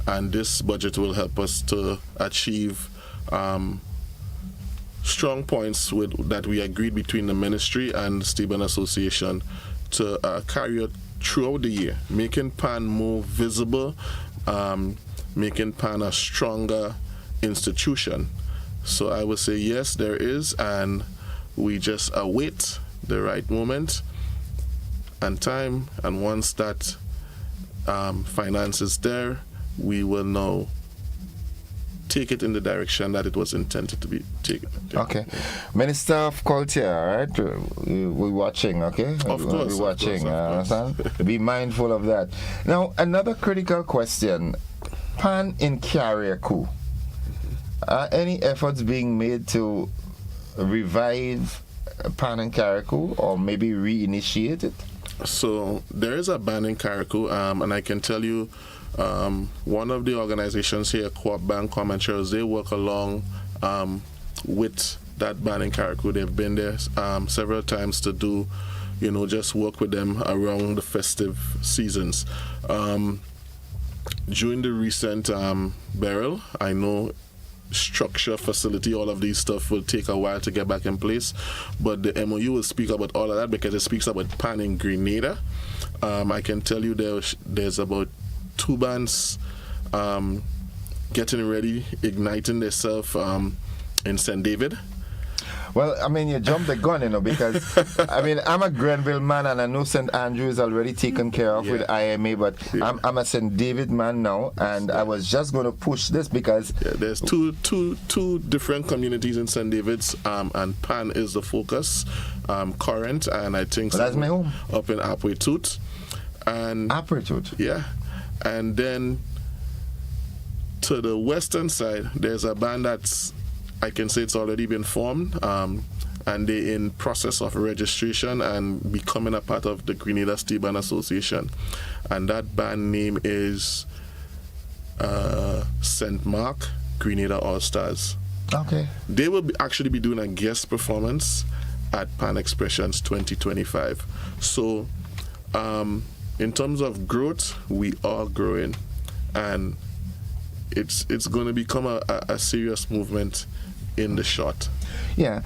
and this budget will help us to achieve strong points that we agreed between the ministry and the Steel Band Association to carry out throughout the year, making PAN more visible, making PAN a stronger institution. So I would say yes, there is, and we just await the right moment and time, and once that finance is there, we will now take it in the direction that it was intended to be taken. Okay. Minister of Culture, right? We're watching, okay? Of course. We're watching, be mindful of that. Now, another critical question. PAN in Carriacou. Are any efforts being made to revive PAN in Carriacou or maybe reinitiate it? So, there is a band in Carriacou, and I can tell you, one of the organizations here, Co-op Band Commentaries, they work along with that band in Carriacou. They've been there several times to do, just work with them around the festive seasons. During the recent burial, I know structure, facility, all of these stuff will take a while to get back in place, but the MOU will speak about all of that because it speaks about PAN in Grenada. I can tell you there's about 2 bands getting ready, igniting themselves in St. David. Well, you jumped the gun, because, I'm a Grenville man, and I know St. Andrew is already taken care of with IMA, but I'm a St. David man now, and I was just going to push this because... Yeah, there's two different communities in St. David's, and PAN is the focus, current, and I think... Well, that's my home. Up in Apwetut. And Apwetut? Yeah. And then to the western side, there's a band that's, I can say it's already been formed, and they're in process of registration and becoming a part of the Grenada Steel Band Association. And that band name is St. Mark Grenada All-Stars. Okay. They will actually be doing a guest performance at PAN Xpressions 2025. So, in terms of growth, we are growing, and it's going to become a serious movement in the short. Yeah,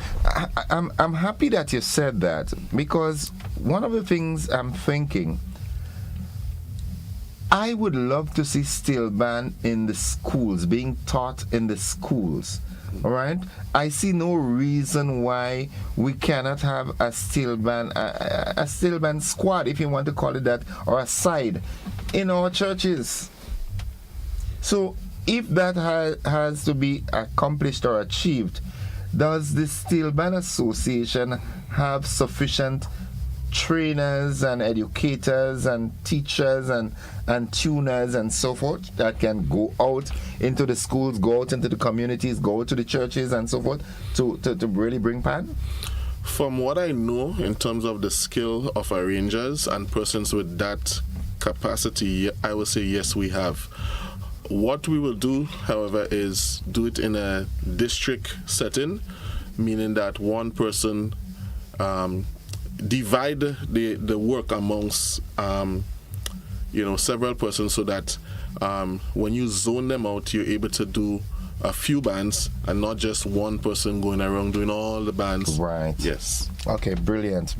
I'm happy that you said that, because one of the things I'm thinking, I would love to see steel band in the schools, being taught in the schools. All right, I see no reason why we cannot have a steel band squad, if you want to call it that, or a side in our churches. So if that has to be accomplished or achieved, does the Steel Band Association have sufficient trainers and educators and teachers and tuners and so forth that can go out into the schools, go out into the communities, go out to the churches and so forth to really bring PAN? From what I know, in terms of the skill of arrangers and persons with that capacity, I would say yes, we have. What we will do, however, is do it in a district setting, meaning that one person divide the work amongst several persons, so that when you zone them out, you're able to do a few bands and not just one person going around doing all the bands. Right. Yes. Okay, brilliant.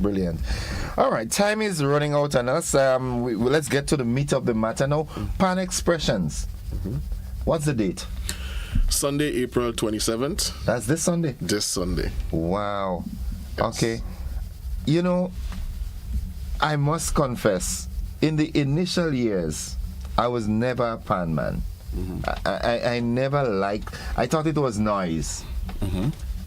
All right, time is running out on us. Let's get to the meat of the matter now. PAN Xpressions. What's the date? Sunday, April 27th. That's this Sunday? This Sunday. Wow. Okay. You know, I must confess, in the initial years, I was never a pan man. I never liked, I thought it was noise.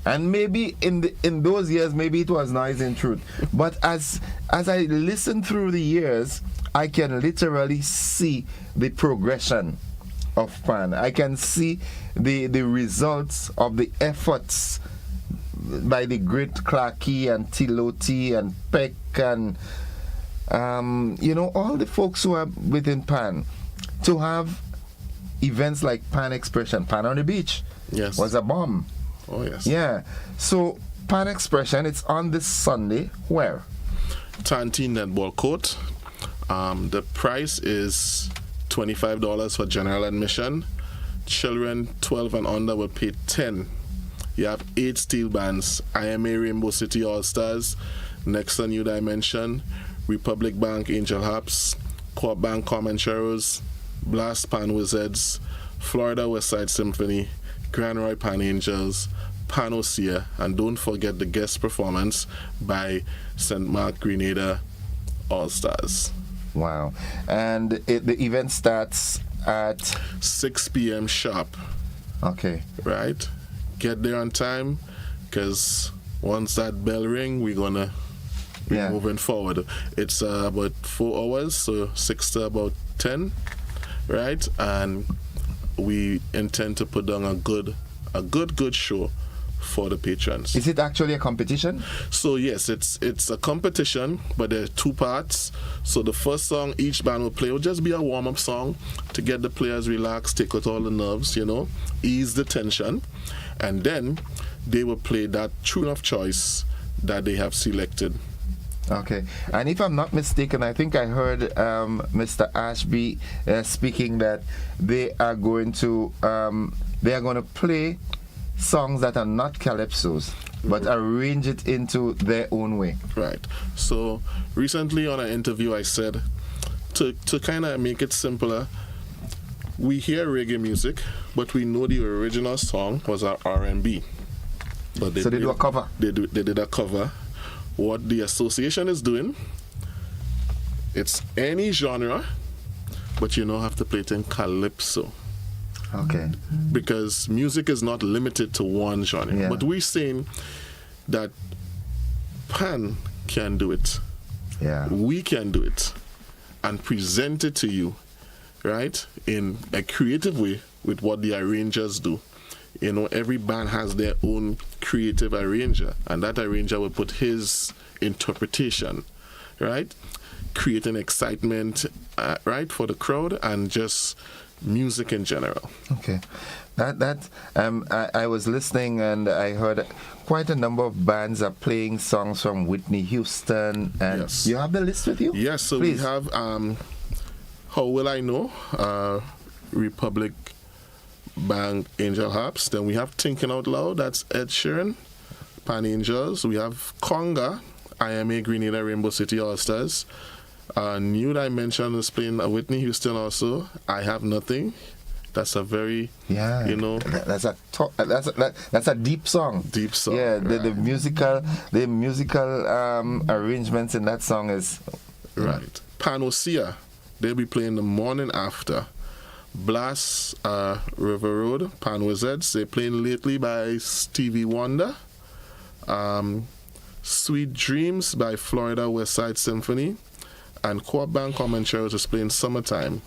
And maybe in those years, maybe it was noise in truth. But as I listen through the years, I can literally see the progression of pan. I can see the results of the efforts by the great Clarkey and Tiloti and Peck and you know, all the folks who are within pan, to have events like Pan Expression, Pan on the Beach, was a bomb. Oh yes. Yeah. So Pan Expression, it's on this Sunday. Where? Tanti Netball Court. The price is $25 for general admission. Children 12 and under will pay $10. You have 8 steel bands: IMA Rainbow City All Stars, Next New Dimension, Republic Bank Angel Harps, Corp Bank Comancheros, Blast Pan Wizards, Florida West Side Symphony, Grand Roy Pan Angels, Panacea, and don't forget the guest performance by St. Mark Grenada All Stars. Wow. And the event starts at 6 p.m. sharp. Okay. Right? Get there on time, because once that bell ring, we're gonna be moving forward. It's about 4 hours, so 6 to about 10, right? And we intend to put down a good show for the patrons. Is it actually a competition? So yes, it's a competition, but there are 2 parts. So the first song each band will play will just be a warm-up song to get the players relaxed, take out all the nerves, you know, ease the tension, and then they will play that tune of choice that they have selected. Okay, and if I'm not mistaken, I think I heard Mr. Ashby speaking that they are going to play songs that are not calypsos, but arrange it into their own way. Right. So recently on an interview, I said to kind of make it simpler, we hear reggae music, but we know the original song was our R&B. But they do a cover. They did a cover. What the association is doing, it's any genre, but you don't have to play it in calypso. Okay. Because music is not limited to one genre. Yeah. But we're saying that Pan can do it. Yeah. We can do it and present it to you, right, in a creative way with what the arrangers do. You know, every band has their own creative arranger, and that arranger will put his interpretation, right? Creating excitement, right, for the crowd and just music in general. Okay. I was listening and I heard quite a number of bands are playing songs from Whitney Houston. And yes. You have the list with you? Yes, so Please. We have How Will I Know? Republic Bank Angel Harps. Then we have Thinking Out Loud, that's Ed Sheeran, Pan Angels. We have Conga, IMA Grenada Rainbow City All Stars. New Dimension is playing Whitney Houston also. I Have Nothing. That's a very, you know, that's a deep song. Deep song. Yeah, the musical arrangements in that song is right. Panacea, they'll be playing the morning after. Blast River Road, Pan Wizards, they're playing Lately by Stevie Wonder. Sweet Dreams by Florida West Side Symphony. And Corp Bank Comancheros is playing Summertime.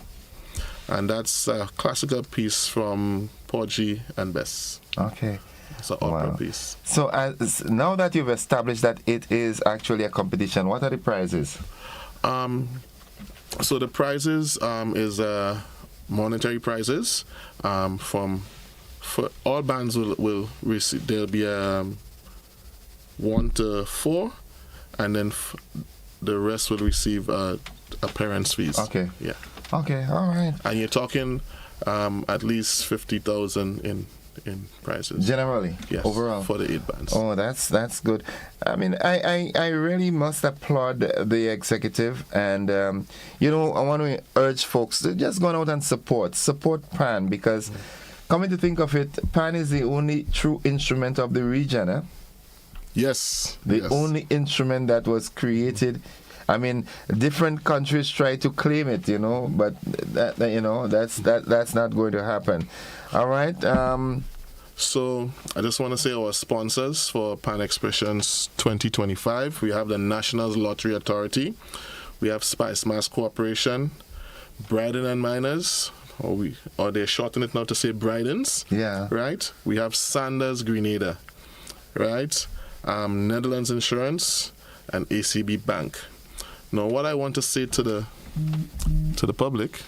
And that's a classical piece from Porgy and Bess. Okay. It's an opera piece. So now that you've established that it is actually a competition, what are the prizes? So the prizes is monetary prizes for all bands will receive. There'll be 1 to 4, and then the rest will receive appearance fees. Okay. Yeah. Okay. All right. And you're talking at least 50,000 in prizes. Generally. Yes. Overall. For the 8 bands. Oh, that's good. I mean, I really must applaud the executive, and you know, I want to urge folks to just go out and support Pan, because coming to think of it, Pan is the only true instrument of the region. Yes. The only instrument that was created. I mean, different countries try to claim it, but that's not going to happen. All right. So I just want to say our sponsors for Pan Xpressions 2025. We have the National Lottery Authority. We have Spice Mass Corporation, Bryden and Miners, or they shorten it now to say Brydens. Yeah. Right. We have Sanders Grenada. Right. Netherlands Insurance and ACB Bank. Now, what I want to say to the public,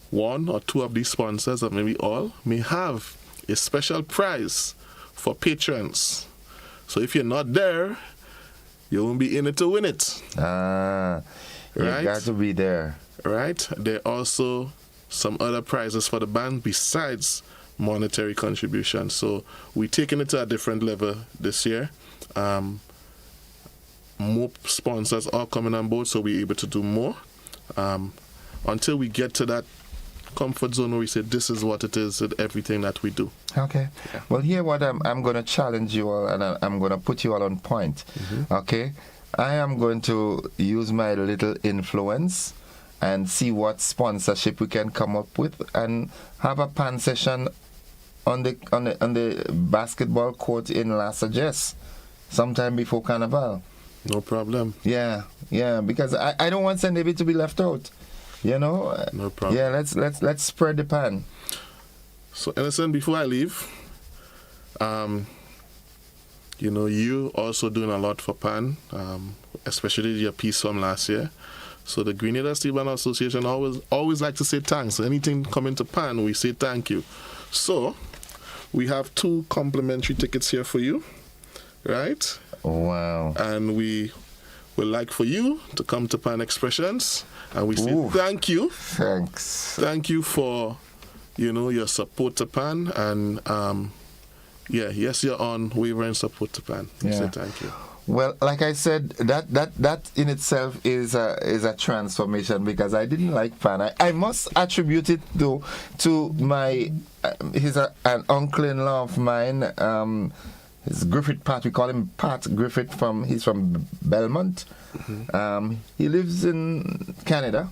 one or two of these sponsors, or maybe all, may have a special prize for patrons. So if you're not there, you won't be in it to win it. You got to be there. Right? There are also some other prizes for the band besides monetary contributions. So we're taking it to a different level this year. More sponsors are coming on board, so we're able to do more. Until we get to that comfort zone where we say this is what it is with everything that we do. Okay. Yeah. Well, here what I'm going to challenge you all, and I'm going to put you all on point. Okay. I am going to use my little influence and see what sponsorship we can come up with, and have a pan session on the basketball court in La Sagesse sometime before Carnival. No problem. Yeah, because I don't want St. David to be left out. No problem. Yeah, let's spread the pan. So, Ellison, before I leave, you also doing a lot for PAN, especially your piece from last year. So the Grenada Steel Band Association always like to say thanks. So anything coming to PAN, we say thank you. So we have 2 complimentary tickets here for you, right? Wow. And we would like for you to come to Pan Xpressions, and we say thank you. Thanks. Thank you for, your support to Pan, and yes, your unwavering support to Pan. We say thank you. Well, like I said, that in itself is a transformation, because I didn't like Pan. I must attribute it to my he's an uncle-in-law of mine. It's Griffith Pat. We call him Pat Griffith. He's from Belmont. He lives in Canada,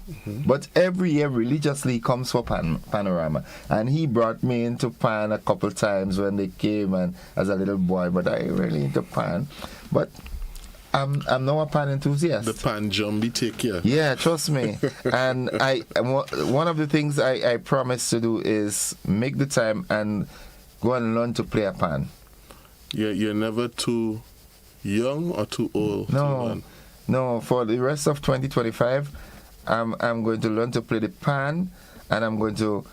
but every year religiously comes for Panorama, and he brought me into Pan a couple times when they came, and as a little boy. But I really into Pan, but I'm now a Pan enthusiast. The Pan Jumbie take care. Yeah, trust me. And one of the things I promise to do is make the time and go and learn to play a Pan. You're never too young or too old. No. For the rest of 2025, I'm going to learn to play the pan, and I'm going to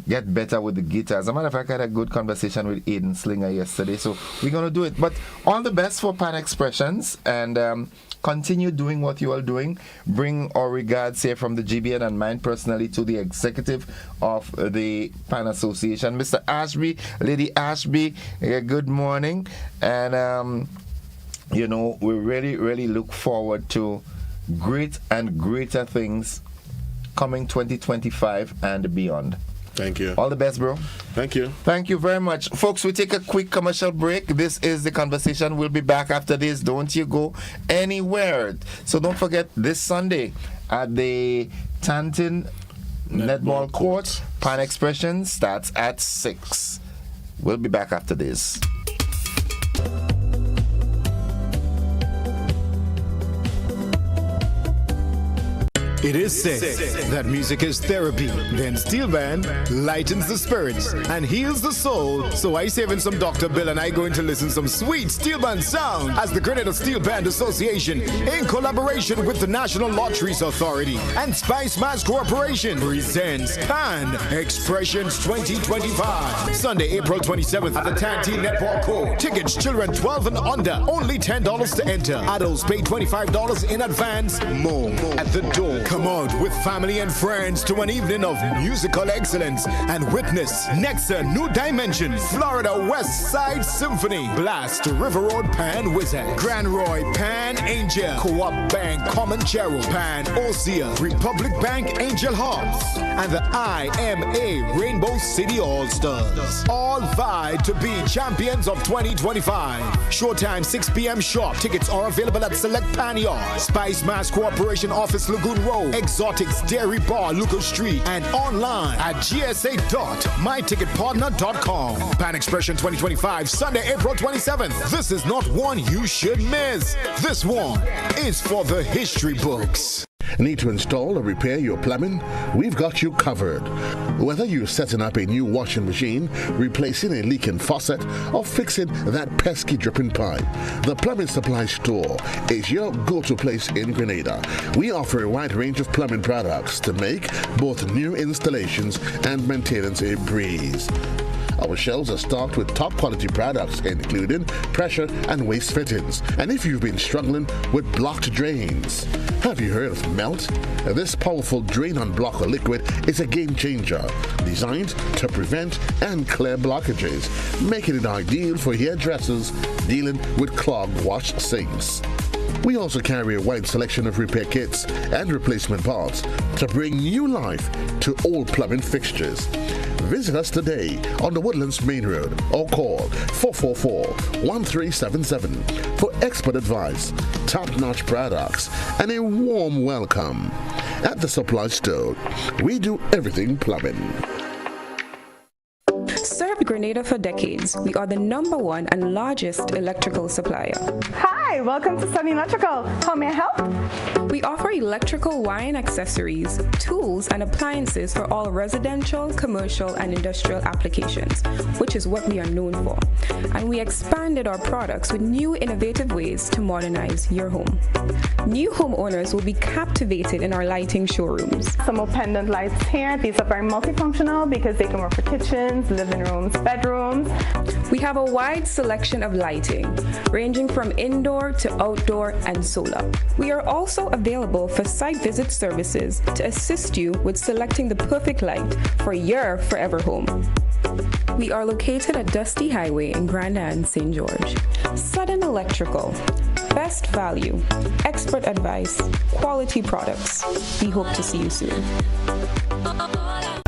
get better with the guitar. As a matter of fact, I had a good conversation with Aiden Slinger yesterday, so we're going to do it. But all the best for Pan Xpressions, and continue doing what you are doing. Bring our regards here from the GBN and mine personally to the executive of the Pan Association, Mr. Ashby, Lady Ashby. Good morning. And we really, really look forward to great and greater things coming 2025 and beyond. Thank you. All the best, bro. Thank you. Thank you very much. Folks, we take a quick commercial break. This is The Conversation. We'll be back after this. Don't you go anywhere. So don't forget, this Sunday at the Tanton Netball Court, Pan Xpressions starts at 6. We'll be back after this. It is said that music is therapy. Then Steel Band lightens the spirits and heals the soul. So I saving some Dr. Bill and I going to listen some sweet Steel Band sound as the Grenada Steel Band Association, in collaboration with the National Lotteries Authority and Spice Mass Corporation, presents Pan Xpressions 2025. Sunday, April 27th at the Tanteen Netball Court. Tickets, children 12 and under, only $10 to enter. Adults pay $25 in advance. More at the door. Come out with family and friends to an evening of musical excellence and witness Nexa New Dimension, Florida West Side Symphony, Blast, River Road Pan Wizard, Grand Roy Pan Angel, Co-op Bank Comanchero, Pan Osea, Republic Bank Angel Hobbs, and the IMA Rainbow City All-Stars. All vied to be champions of 2025. Showtime 6 p.m. sharp. Tickets are available at select Pan Yard, Spice Mass Corporation Office Lagoon Road, Exotics Dairy Bar Lucas Street, and online at gsa.myticketpartner.com. Pan Xpression 2025, Sunday, April 27th. This is not one you should miss. This one is for the history books. Need to install or repair your plumbing? We've got you covered. Whether you're setting up a new washing machine, replacing a leaking faucet, or fixing that pesky dripping pipe, the Plumbing Supply Store is your go-to place in Grenada. We offer a wide range of plumbing products to make both new installations and maintenance a breeze. Our shelves are stocked with top quality products including pressure and waste fittings. And if you've been struggling with blocked drains, have you heard of Melt? This powerful drain-on-blocker liquid is a game changer, designed to prevent and clear blockages, making it ideal for hairdressers dealing with clogged wash sinks. We also carry a wide selection of repair kits and replacement parts to bring new life to old plumbing fixtures. Visit us today on the Woodlands Main Road or call 444-1377 for expert advice, top-notch products, and a warm welcome. At the Supply Store, we do everything plumbing. Served Grenada for decades. We are the #1 and largest electrical supplier. Hi, welcome to Sunny Electrical. How may I help? We offer electrical wire and accessories, tools, and appliances for all residential, commercial, and industrial applications, which is what we are known for. And we expanded our products with new innovative ways to modernize your home. New homeowners will be captivated in our lighting showrooms. Some more pendant lights here. These are very multifunctional because they can work for kitchens, living rooms, bedrooms. We have a wide selection of lighting, ranging from indoor to outdoor and solar. We are also available for site visit services to assist you with selecting the perfect light for your forever home. We are located at Dusty Highway in Grenada and St. George. Sudden Electrical. Best value, expert advice, quality products. We hope to see you soon.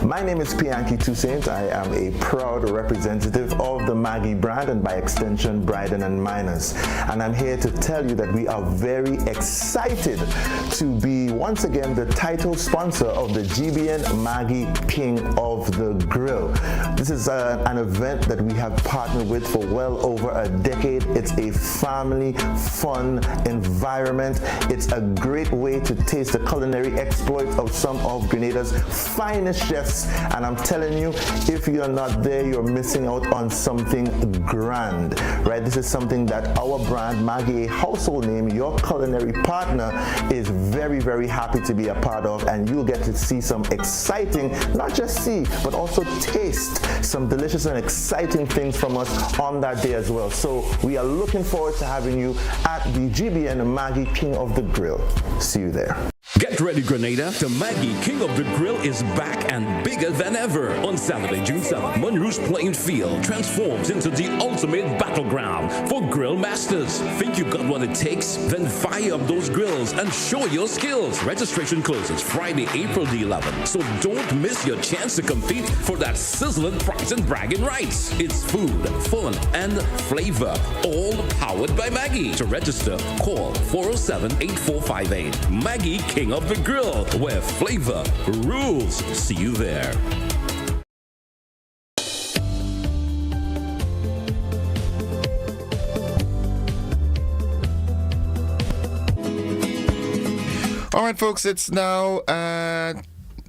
My name is Pianki Toussaint. I am a proud representative of the Maggie brand and by extension Bryden and Miners. And I'm here to tell you that we are very excited to be once again the title sponsor of the GBN Maggie King of the Grill. This is an event that we have partnered with for well over a decade. It's a family fun environment. It's a great way to taste the culinary exploits of some of Grenada's finest chefs. And I'm telling you, if you're not there, you're missing out on something grand, right? This is something that our brand, Maggie, a household name, your culinary partner, is very, very happy to be a part of. And you'll get to see some exciting, not just see, but also taste some delicious and exciting things from us on that day as well. So we are looking forward to having you at the GBN Maggie King of the Grill. See you there. Get ready, Grenada. The Maggie King of the Grill is back and bigger than ever. On Saturday, June 7th, Monroe's playing field transforms into the ultimate battleground for grill masters. Think you got what it takes? Then fire up those grills and show your skills. Registration closes Friday, April the 11th. So don't miss your chance to compete for that sizzling prize and bragging rights. It's food, fun, and flavor, all powered by Maggie. To register, call 407-8458. Maggie King of the Grill, where flavor rules. See you there. All right, folks, it's now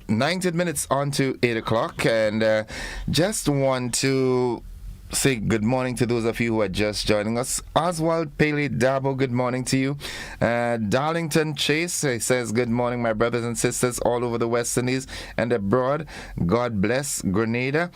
19 minutes on to 8 o'clock, and just want to say good morning to those of you who are just joining us. Oswald Paley Dabo, good morning to you. Darlington Chase says, good morning, my brothers and sisters all over the West Indies and abroad. God bless Grenada.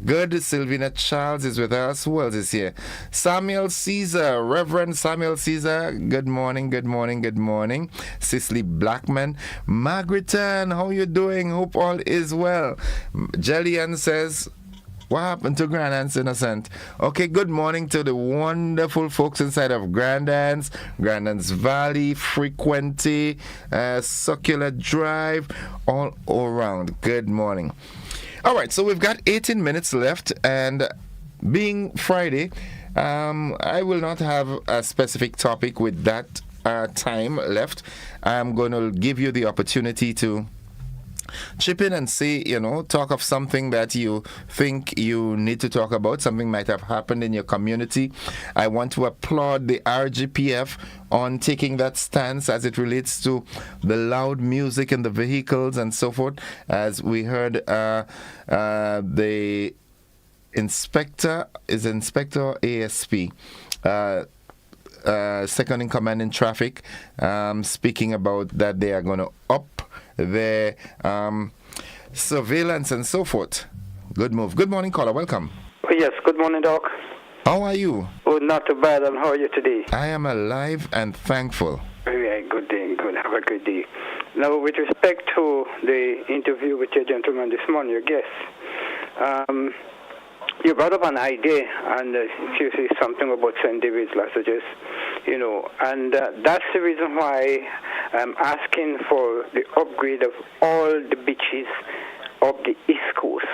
Good. Sylvina Charles is with us. Who else is here? Samuel Caesar, Reverend Samuel Caesar. Good morning, good morning, good morning. Cicely Blackman. Margaretan, how you doing? Hope all is well. Jillian says, what happened to Grandance Innocent? Okay, good morning to the wonderful folks inside of Grandance Valley, Frequenty, Succulent Drive, all around. Good morning. All right, so we've got 18 minutes left, and being Friday, I will not have a specific topic with that time left. I'm going to give you the opportunity to chip in and say, talk of something that you think you need to talk about. Something might have happened in your community. I want to applaud the RGPF on taking that stance as it relates to the loud music in the vehicles and so forth. As we heard, the Inspector ASP, second in command in traffic, speaking about that they are going to up their surveillance and so forth. Good move. Good morning, caller. Welcome. Oh, yes, good morning, Doc. How are you? Oh, not too bad. And how are you today? I am alive and thankful. Yeah, good day. Good. Have a good day. Now, with respect to the interview with your gentleman this morning, your guest, you brought up an idea, and you say something about St. David's Losages, and that's the reason why I'm asking for the upgrade of all the beaches of the East Coast,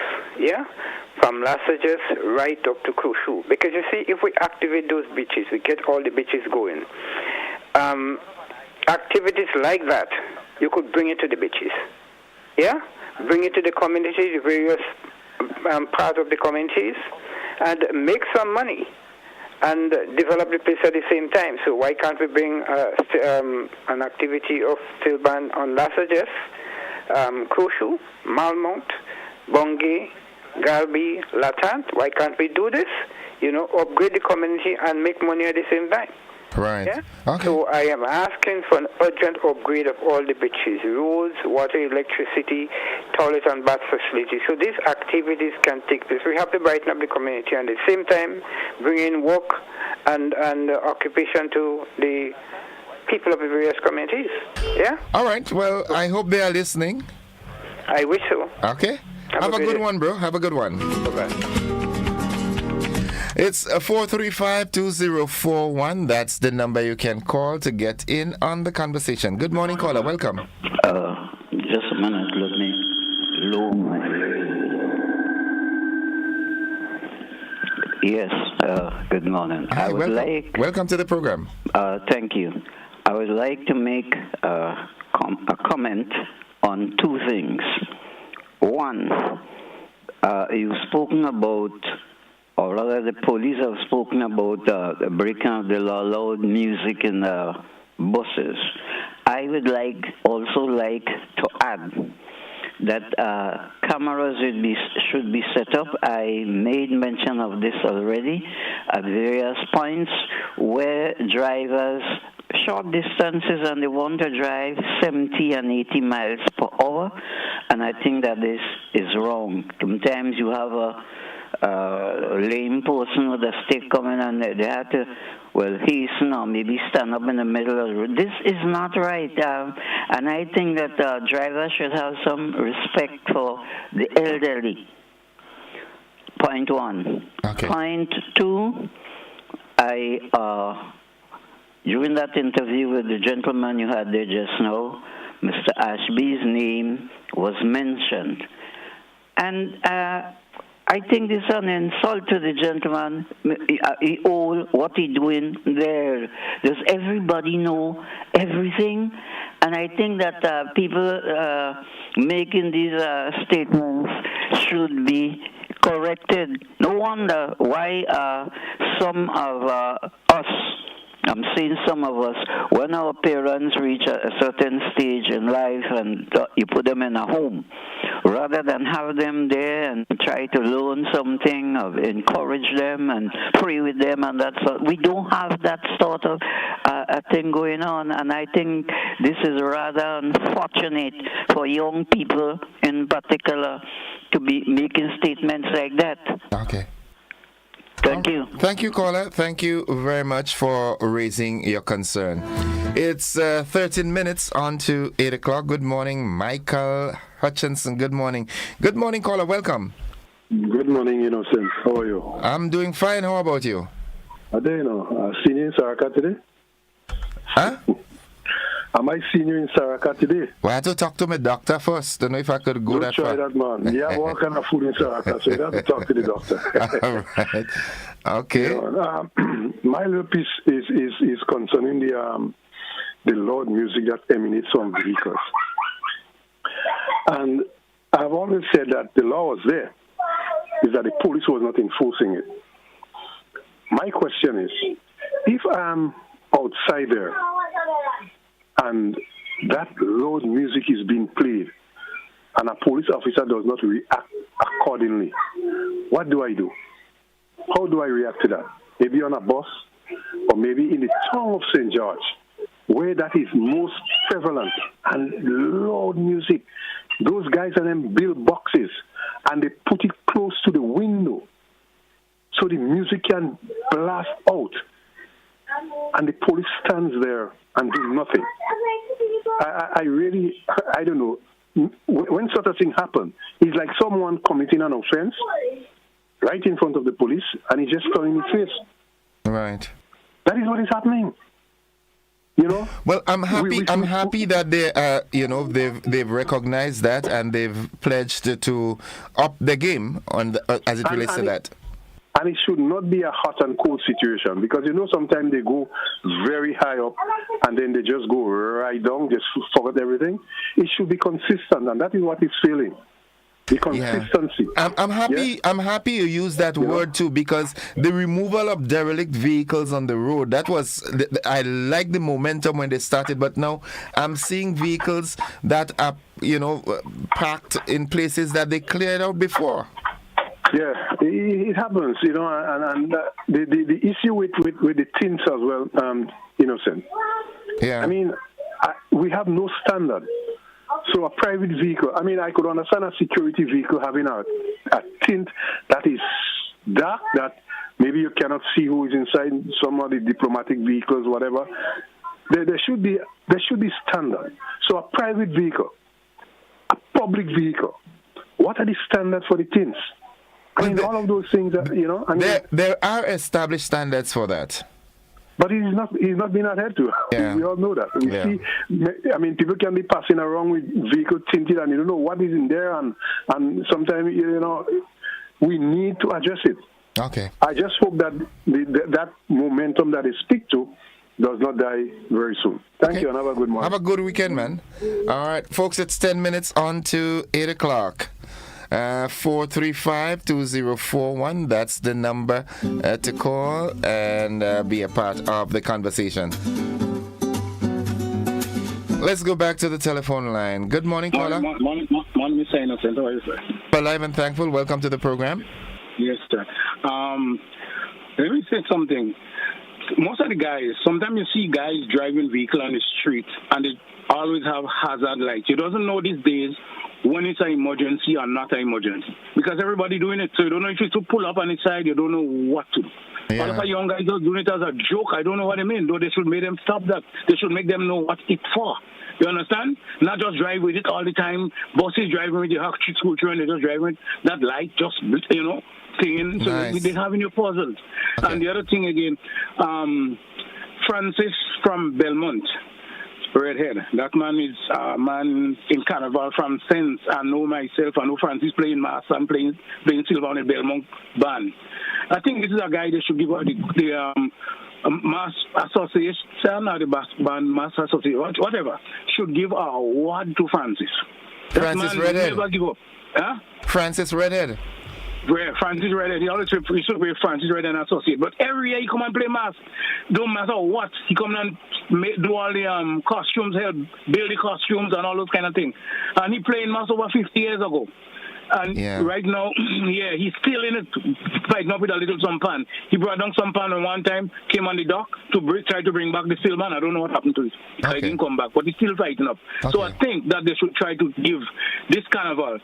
from Losages right up to Crucial. Because you see, if we activate those beaches, we get all the beaches going. Activities like that, you could bring it to the beaches, bring it to the communities, the various part of the communities, and make some money and develop the place at the same time. So why can't we bring an activity of steel band on Losages, Crucial, Malmont, Bungay, Galby, Latant? Why can't we do this? Upgrade the community and make money at the same time. Right. Yeah? Okay. So I am asking for an urgent upgrade of all the beaches, roads, water, electricity, toilet and bath facilities. So these activities can take place. We have to brighten up the community and at the same time bring in work and occupation to the people of the various communities. Yeah? All right. Well, I hope they are listening. I wish so. Okay. Have a good one, bro. Have a good one. Bye-bye. It's 435-2041. That's the number you can call to get in on the conversation. Good morning, caller. Welcome. Just a minute. Let me lower my... Yes, good morning. Hi, welcome to the program. Thank you. I would like to make a comment on two things. One, you've spoken about, or rather the police have spoken about the breaking of the law, loud music in the buses. I would also like to add that cameras should be set up. I made mention of this already at various points where drivers short distances and they want to drive 70 and 80 miles per hour, and I think that this is wrong. Sometimes you have a lame person with a stick coming and they have to, hasten or maybe stand up in the middle of the road. This is not right. And I think that drivers should have some respect for the elderly. Point one. Okay. Point two, during that interview with the gentleman you had there just now, Mr. Ashby's name was mentioned. And I think this is an insult to the gentleman. What he doing there? Does everybody know everything? And I think that people making these statements should be corrected. No wonder why some of us, I'm saying some of us, when our parents reach a certain stage in life and you put them in a home, rather than have them there and try to learn something, or encourage them and pray with them, and that's we don't have that sort of a thing going on. And I think this is rather unfortunate for young people in particular to be making statements like that. Okay. Thank you. Thank you, caller. Thank you very much for raising your concern. It's 13 minutes on to 8 o'clock. Good morning, Michael Hutchinson. Good morning. Good morning, caller. Welcome. Good morning, Innocent. How are you? I'm doing fine. How about you? Are they, seen you in Saraka today? Huh? Am I seeing you in Saraka today? Well, I had to talk to my doctor first. Don't know if I could go that far. Don't try that, man. You have all kind of food in Saraka, so you have to talk to the doctor. All right. Okay. My little piece is concerning the loud music that emanates from vehicles. And I've always said that the law was there, is that the police was not enforcing it. My question is, if I'm outside there and that loud music is being played and a police officer does not react accordingly, what do I do? How do I react to that? Maybe on a bus or maybe in the town of St. George, where that is most prevalent, and loud music. Those guys and them build boxes and they put it close to the window so the music can blast out, and the police stands there and do nothing. I don't know. When sort of thing happens, it's like someone committing an offense right in front of the police, and he's just calling his face. Right. That is what is happening. Well, I'm happy that they, they've recognized that and they've pledged to up the game on as it relates to that. And it should not be a hot and cold situation, because sometimes they go very high up and then they just go right down, just forget everything. It should be consistent, and that is what is failing. The consistency. Yeah. I'm happy. Yeah. I'm happy you use that word too, because the removal of derelict vehicles on the road, that was I like the momentum when they started, but now I'm seeing vehicles that are parked in places that they cleared out before. Yeah, it happens, and the issue with the tints as well, Innocent. Yeah. I mean, we have no standard. So a private vehicle, I could understand a security vehicle having a tint that is dark, that maybe you cannot see who is inside. Some of the diplomatic vehicles, whatever. There should be standard. So a private vehicle, a public vehicle, what are the standards for the tints? All of those things that, There are established standards for that. But he's not being adhered to. Yeah. We all know that. We see, people can be passing around with vehicle tinted and you don't know what is in there, and sometimes, we need to address it. Okay. I just hope that that momentum that they speak to does not die very soon. Thank you, and have a good morning. Have a good weekend, man. All right, folks, it's 10 minutes on to 8 o'clock. 435-2041, that's the number to call and be a part of the conversation. Let's go back to the telephone line. Good morning, caller. Morning, Mr. Innocent. How are you, sir? Alive and thankful. Welcome to the program. Yes, sir. Let me say something. Most of the guys, sometimes you see guys driving vehicle on the street and they always have hazard lights. You doesn't know these days when it's an emergency or not an emergency, because everybody doing it. So you don't know if it's to pull up on the side. You don't know what to do. Yeah. All of the young guys are doing it as a joke. I don't know what they mean. Though they should make them stop that. They should make them know what it's for. You understand? Not just drive with it all the time. Buses driving with your school children, they just driving with that light, just thing. So nice. they have in your puzzles. Okay. And the other thing again, Francis from Belmont. Redhead. That man is a man in Carnival from Sense. I know myself. I know Francis playing mass and playing silver on the Belmont band. I think this is a guy they should give out the mass association or the band mass association, whatever, should give an award to Francis. Francis Redhead. Never give up. Huh? Francis Redhead. Francis Redden, he always used to play Francis Redden Associate. But every year he come and play mass. Don't matter what. He come and do all the costumes, help build the costumes and all those kind of things. And he played mass over 50 years ago. And right now, he's still in it, fighting up with a little sampan. He brought down sampan and one time, came on the dock to try to bring back the steel man. I don't know what happened to it. I didn't come back, but he's still fighting up. Okay. So I think that they should try to give this carnival,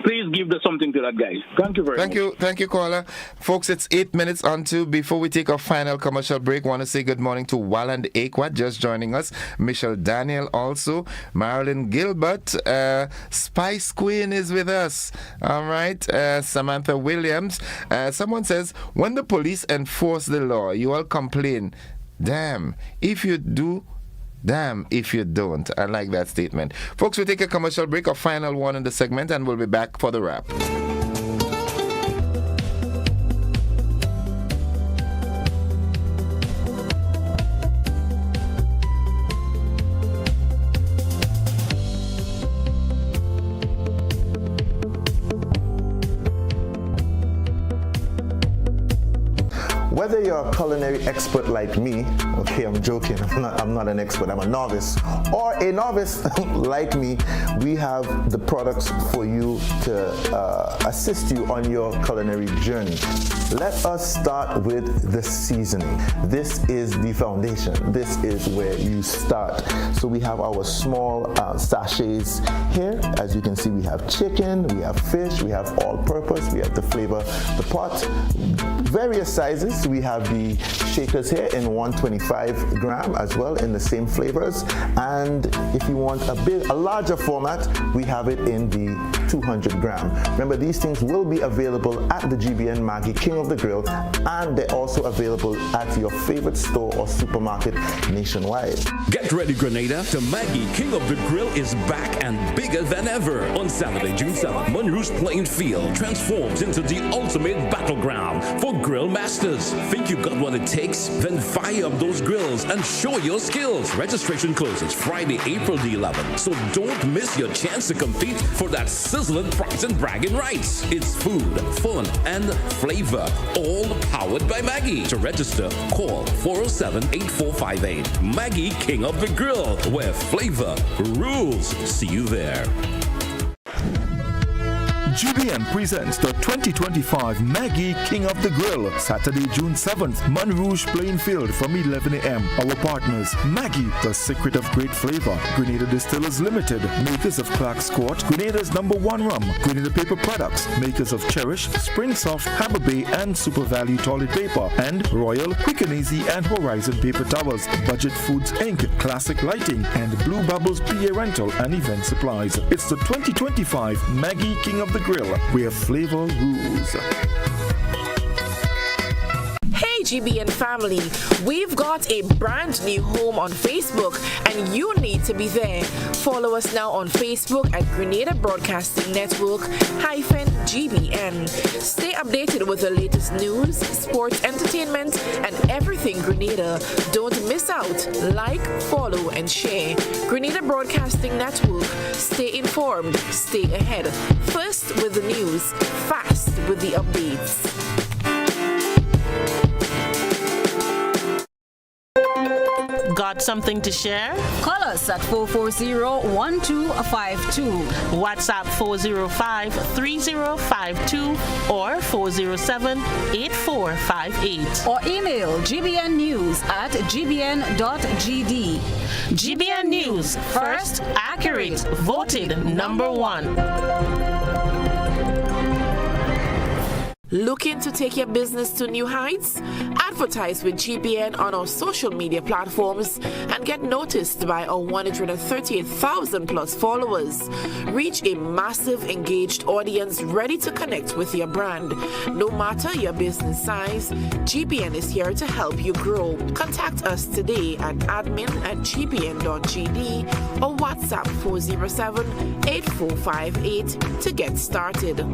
please give something to that guy. Thank you very much. Thank you, caller. Folks, it's 8 minutes on to. Before we take our final commercial break, want to say good morning to Walland Aquat just joining us. Michelle Daniel also. Marilyn Gilbert. Spice Queen is with us. All right. Samantha Williams. Someone says, when the police enforce the law, you all complain. Damn. If you do, damn if you don't. I like that statement. Folks, we take a commercial break, a final one in the segment, and we'll be back for the wrap. Whether you're a culinary expert like me, okay, I'm joking, I'm not an expert, I'm a novice, or a novice like me, we have the products for you to assist you on your culinary journey. Let us start with the seasoning. This is the foundation. This is where you start. So we have our small sachets here. As you can see, we have chicken, we have fish, we have all-purpose, we have to flavor the pot. Various sizes. We have the shakers here in 125 gram as well in the same flavors. And if you want a larger format, we have it in the 200 gram. Remember, these things will be available at the GBN Maggie King of the Grill, and they're also available at your favorite store or supermarket nationwide. Get ready, Grenada. The Maggie King of the Grill is back and bigger than ever. On Saturday, June 7th, Monroe's playing field transforms into the ultimate battleground for grill masters. Think you got what it takes? Then fire up those grills and show your skills. Registration closes Friday, April the 11th. So don't miss your chance to compete for that sizzling prize and bragging rights. It's food, fun, and flavor, all powered by Maggie. To register, call 407-8458. Maggie King of the Grill, where flavor rules. See you there. GBN presents the 2025 Maggie King of the Grill, Saturday, June 7th, Monrouge Plain Field from 11 a.m. Our partners, Maggie, the secret of great flavor, Grenada Distillers Limited, makers of Clark's Court, Grenada's #1 rum, Grenada Paper Products, makers of Cherish, Spring Soft, Hammer Bay, and Super Value Toilet Paper, and Royal, Quick and Easy, and Horizon Paper Towels, Budget Foods Inc., Classic Lighting, and Blue Bubbles PA Rental and Event Supplies. It's the 2025 Maggie King of the Grill, where flavor rules. Hey GBN family, we've got a brand new home on Facebook and you need to be there. Follow us now on Facebook at Grenada Broadcasting Network -GBN. Stay updated with the latest news, sports, entertainment, and everything Grenada. Don't miss out. Like, follow, and share. Grenada Broadcasting Network. Stay informed, stay ahead. First with the news, fast with the updates. Got something to share? Call us at 440-1252. WhatsApp 405-3052 or 407-8458. Or email gbnnews@gbn.gd. GBN News, first, accurate, voted #1. Looking to take your business to new heights? Advertise with GBN on our social media platforms and get noticed by our 138,000 plus followers. Reach a massive engaged audience ready to connect with your brand. No matter your business size, GBN is here to help you grow. Contact us today at admin@gbn.gd or WhatsApp 407-8458 to get started.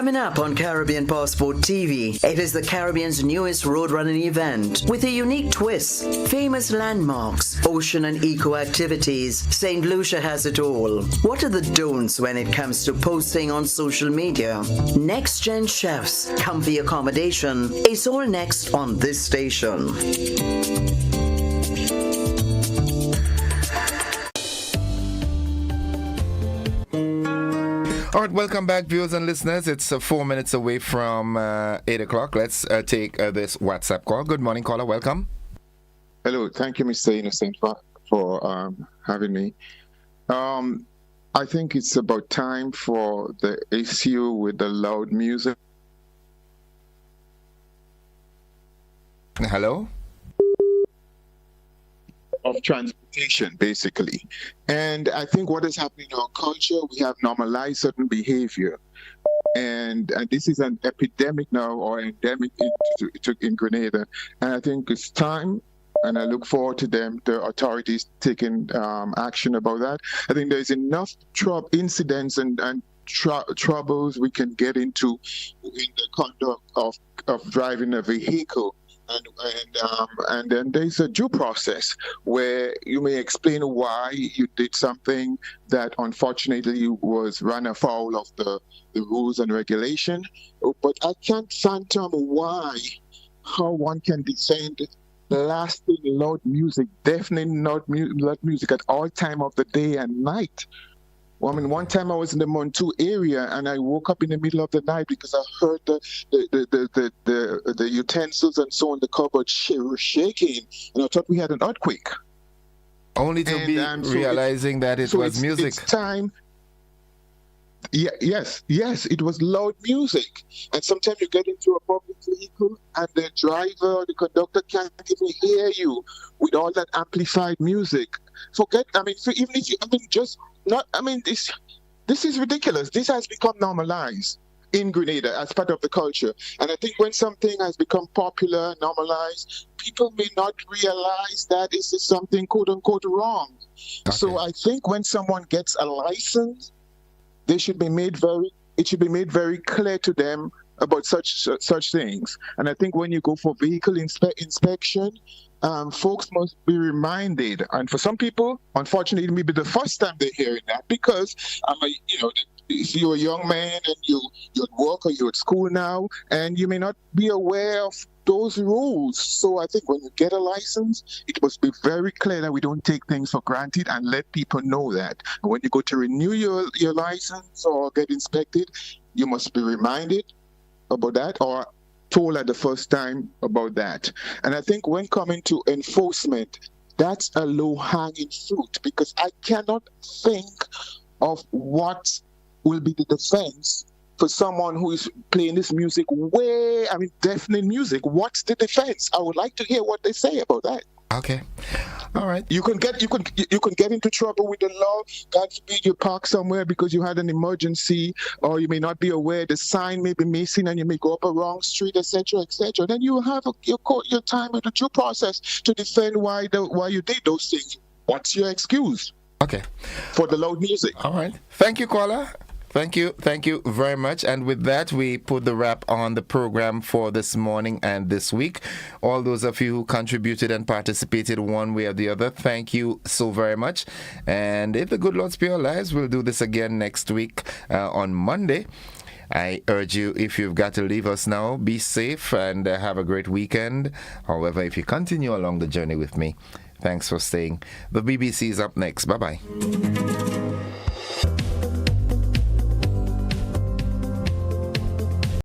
Coming up on Caribbean Passport TV, it is the Caribbean's newest road running event with a unique twist, famous landmarks, ocean and eco activities. St. Lucia has it all. What are the don'ts when it comes to posting on social media? Next gen chefs, comfy accommodation. It's all next on this station. All right, welcome back, viewers and listeners. It's 4 minutes away from 8 o'clock. Let's take this WhatsApp call. Good morning, caller. Welcome. Hello. Thank you, Mr. Innocent, for having me. I think it's about time for the issue with the loud music. Hello? Of transportation, basically. And I think what is happening in our culture, we have normalized certain behavior. And this is an epidemic now, or endemic in Grenada. And I think it's time, and I look forward to the authorities taking action about that. I think there's enough incidents and troubles we can get into in the conduct of driving a vehicle. And then there's a due process where you may explain why you did something that unfortunately was run afoul of the rules and regulation. But I can't fathom how one can defend blasting loud music, deafening loud music at all time of the day and night. Well, I mean, one time I was in the Montu area and I woke up in the middle of the night because I heard the utensils and so on, the cupboard shaking, and I thought we had an earthquake. Only to be realizing that it was music. It's time. Yeah, yes, it was loud music. And sometimes you get into a public vehicle and the driver or the conductor can't even hear you with all that amplified music. This is ridiculous. This has become normalized in Grenada as part of the culture. And I think when something has become popular, normalized, people may not realize that this is something quote unquote wrong. Okay. So I think when someone gets a license, it should be made very clear to them about such things. And I think when you go for vehicle inspection, folks must be reminded. And for some people, unfortunately, it may be the first time they're hearing that because if you're a young man and you're at work or you're at school now, and you may not be aware of those rules. So I think when you get a license, it must be very clear that we don't take things for granted and let people know that. And when you go to renew your license or get inspected, you must be reminded about that or told at the first time about that. And I think when coming to enforcement, that's a low-hanging fruit because I cannot think of what will be the defense for someone who is playing this music deafening music. What's the defense? I would like to hear what they say about that. Okay. All right. You can get into trouble with the law. God forbid you park somewhere because you had an emergency, or you may not be aware the sign may be missing and you may go up a wrong street, etc., etc. Then you have your time with the due process to defend why you did those things. What's your excuse? Okay. For the loud music. All right. Thank you, caller. Thank you very much. And with that, we put the wrap on the program for this morning and this week. All those of you who contributed and participated one way or the other, thank you so very much. And if the good Lord spare your lives, we'll do this again next week on Monday. I urge you, if you've got to leave us now, be safe and have a great weekend. However, if you continue along the journey with me, thanks for staying. The BBC is up next. Bye-bye.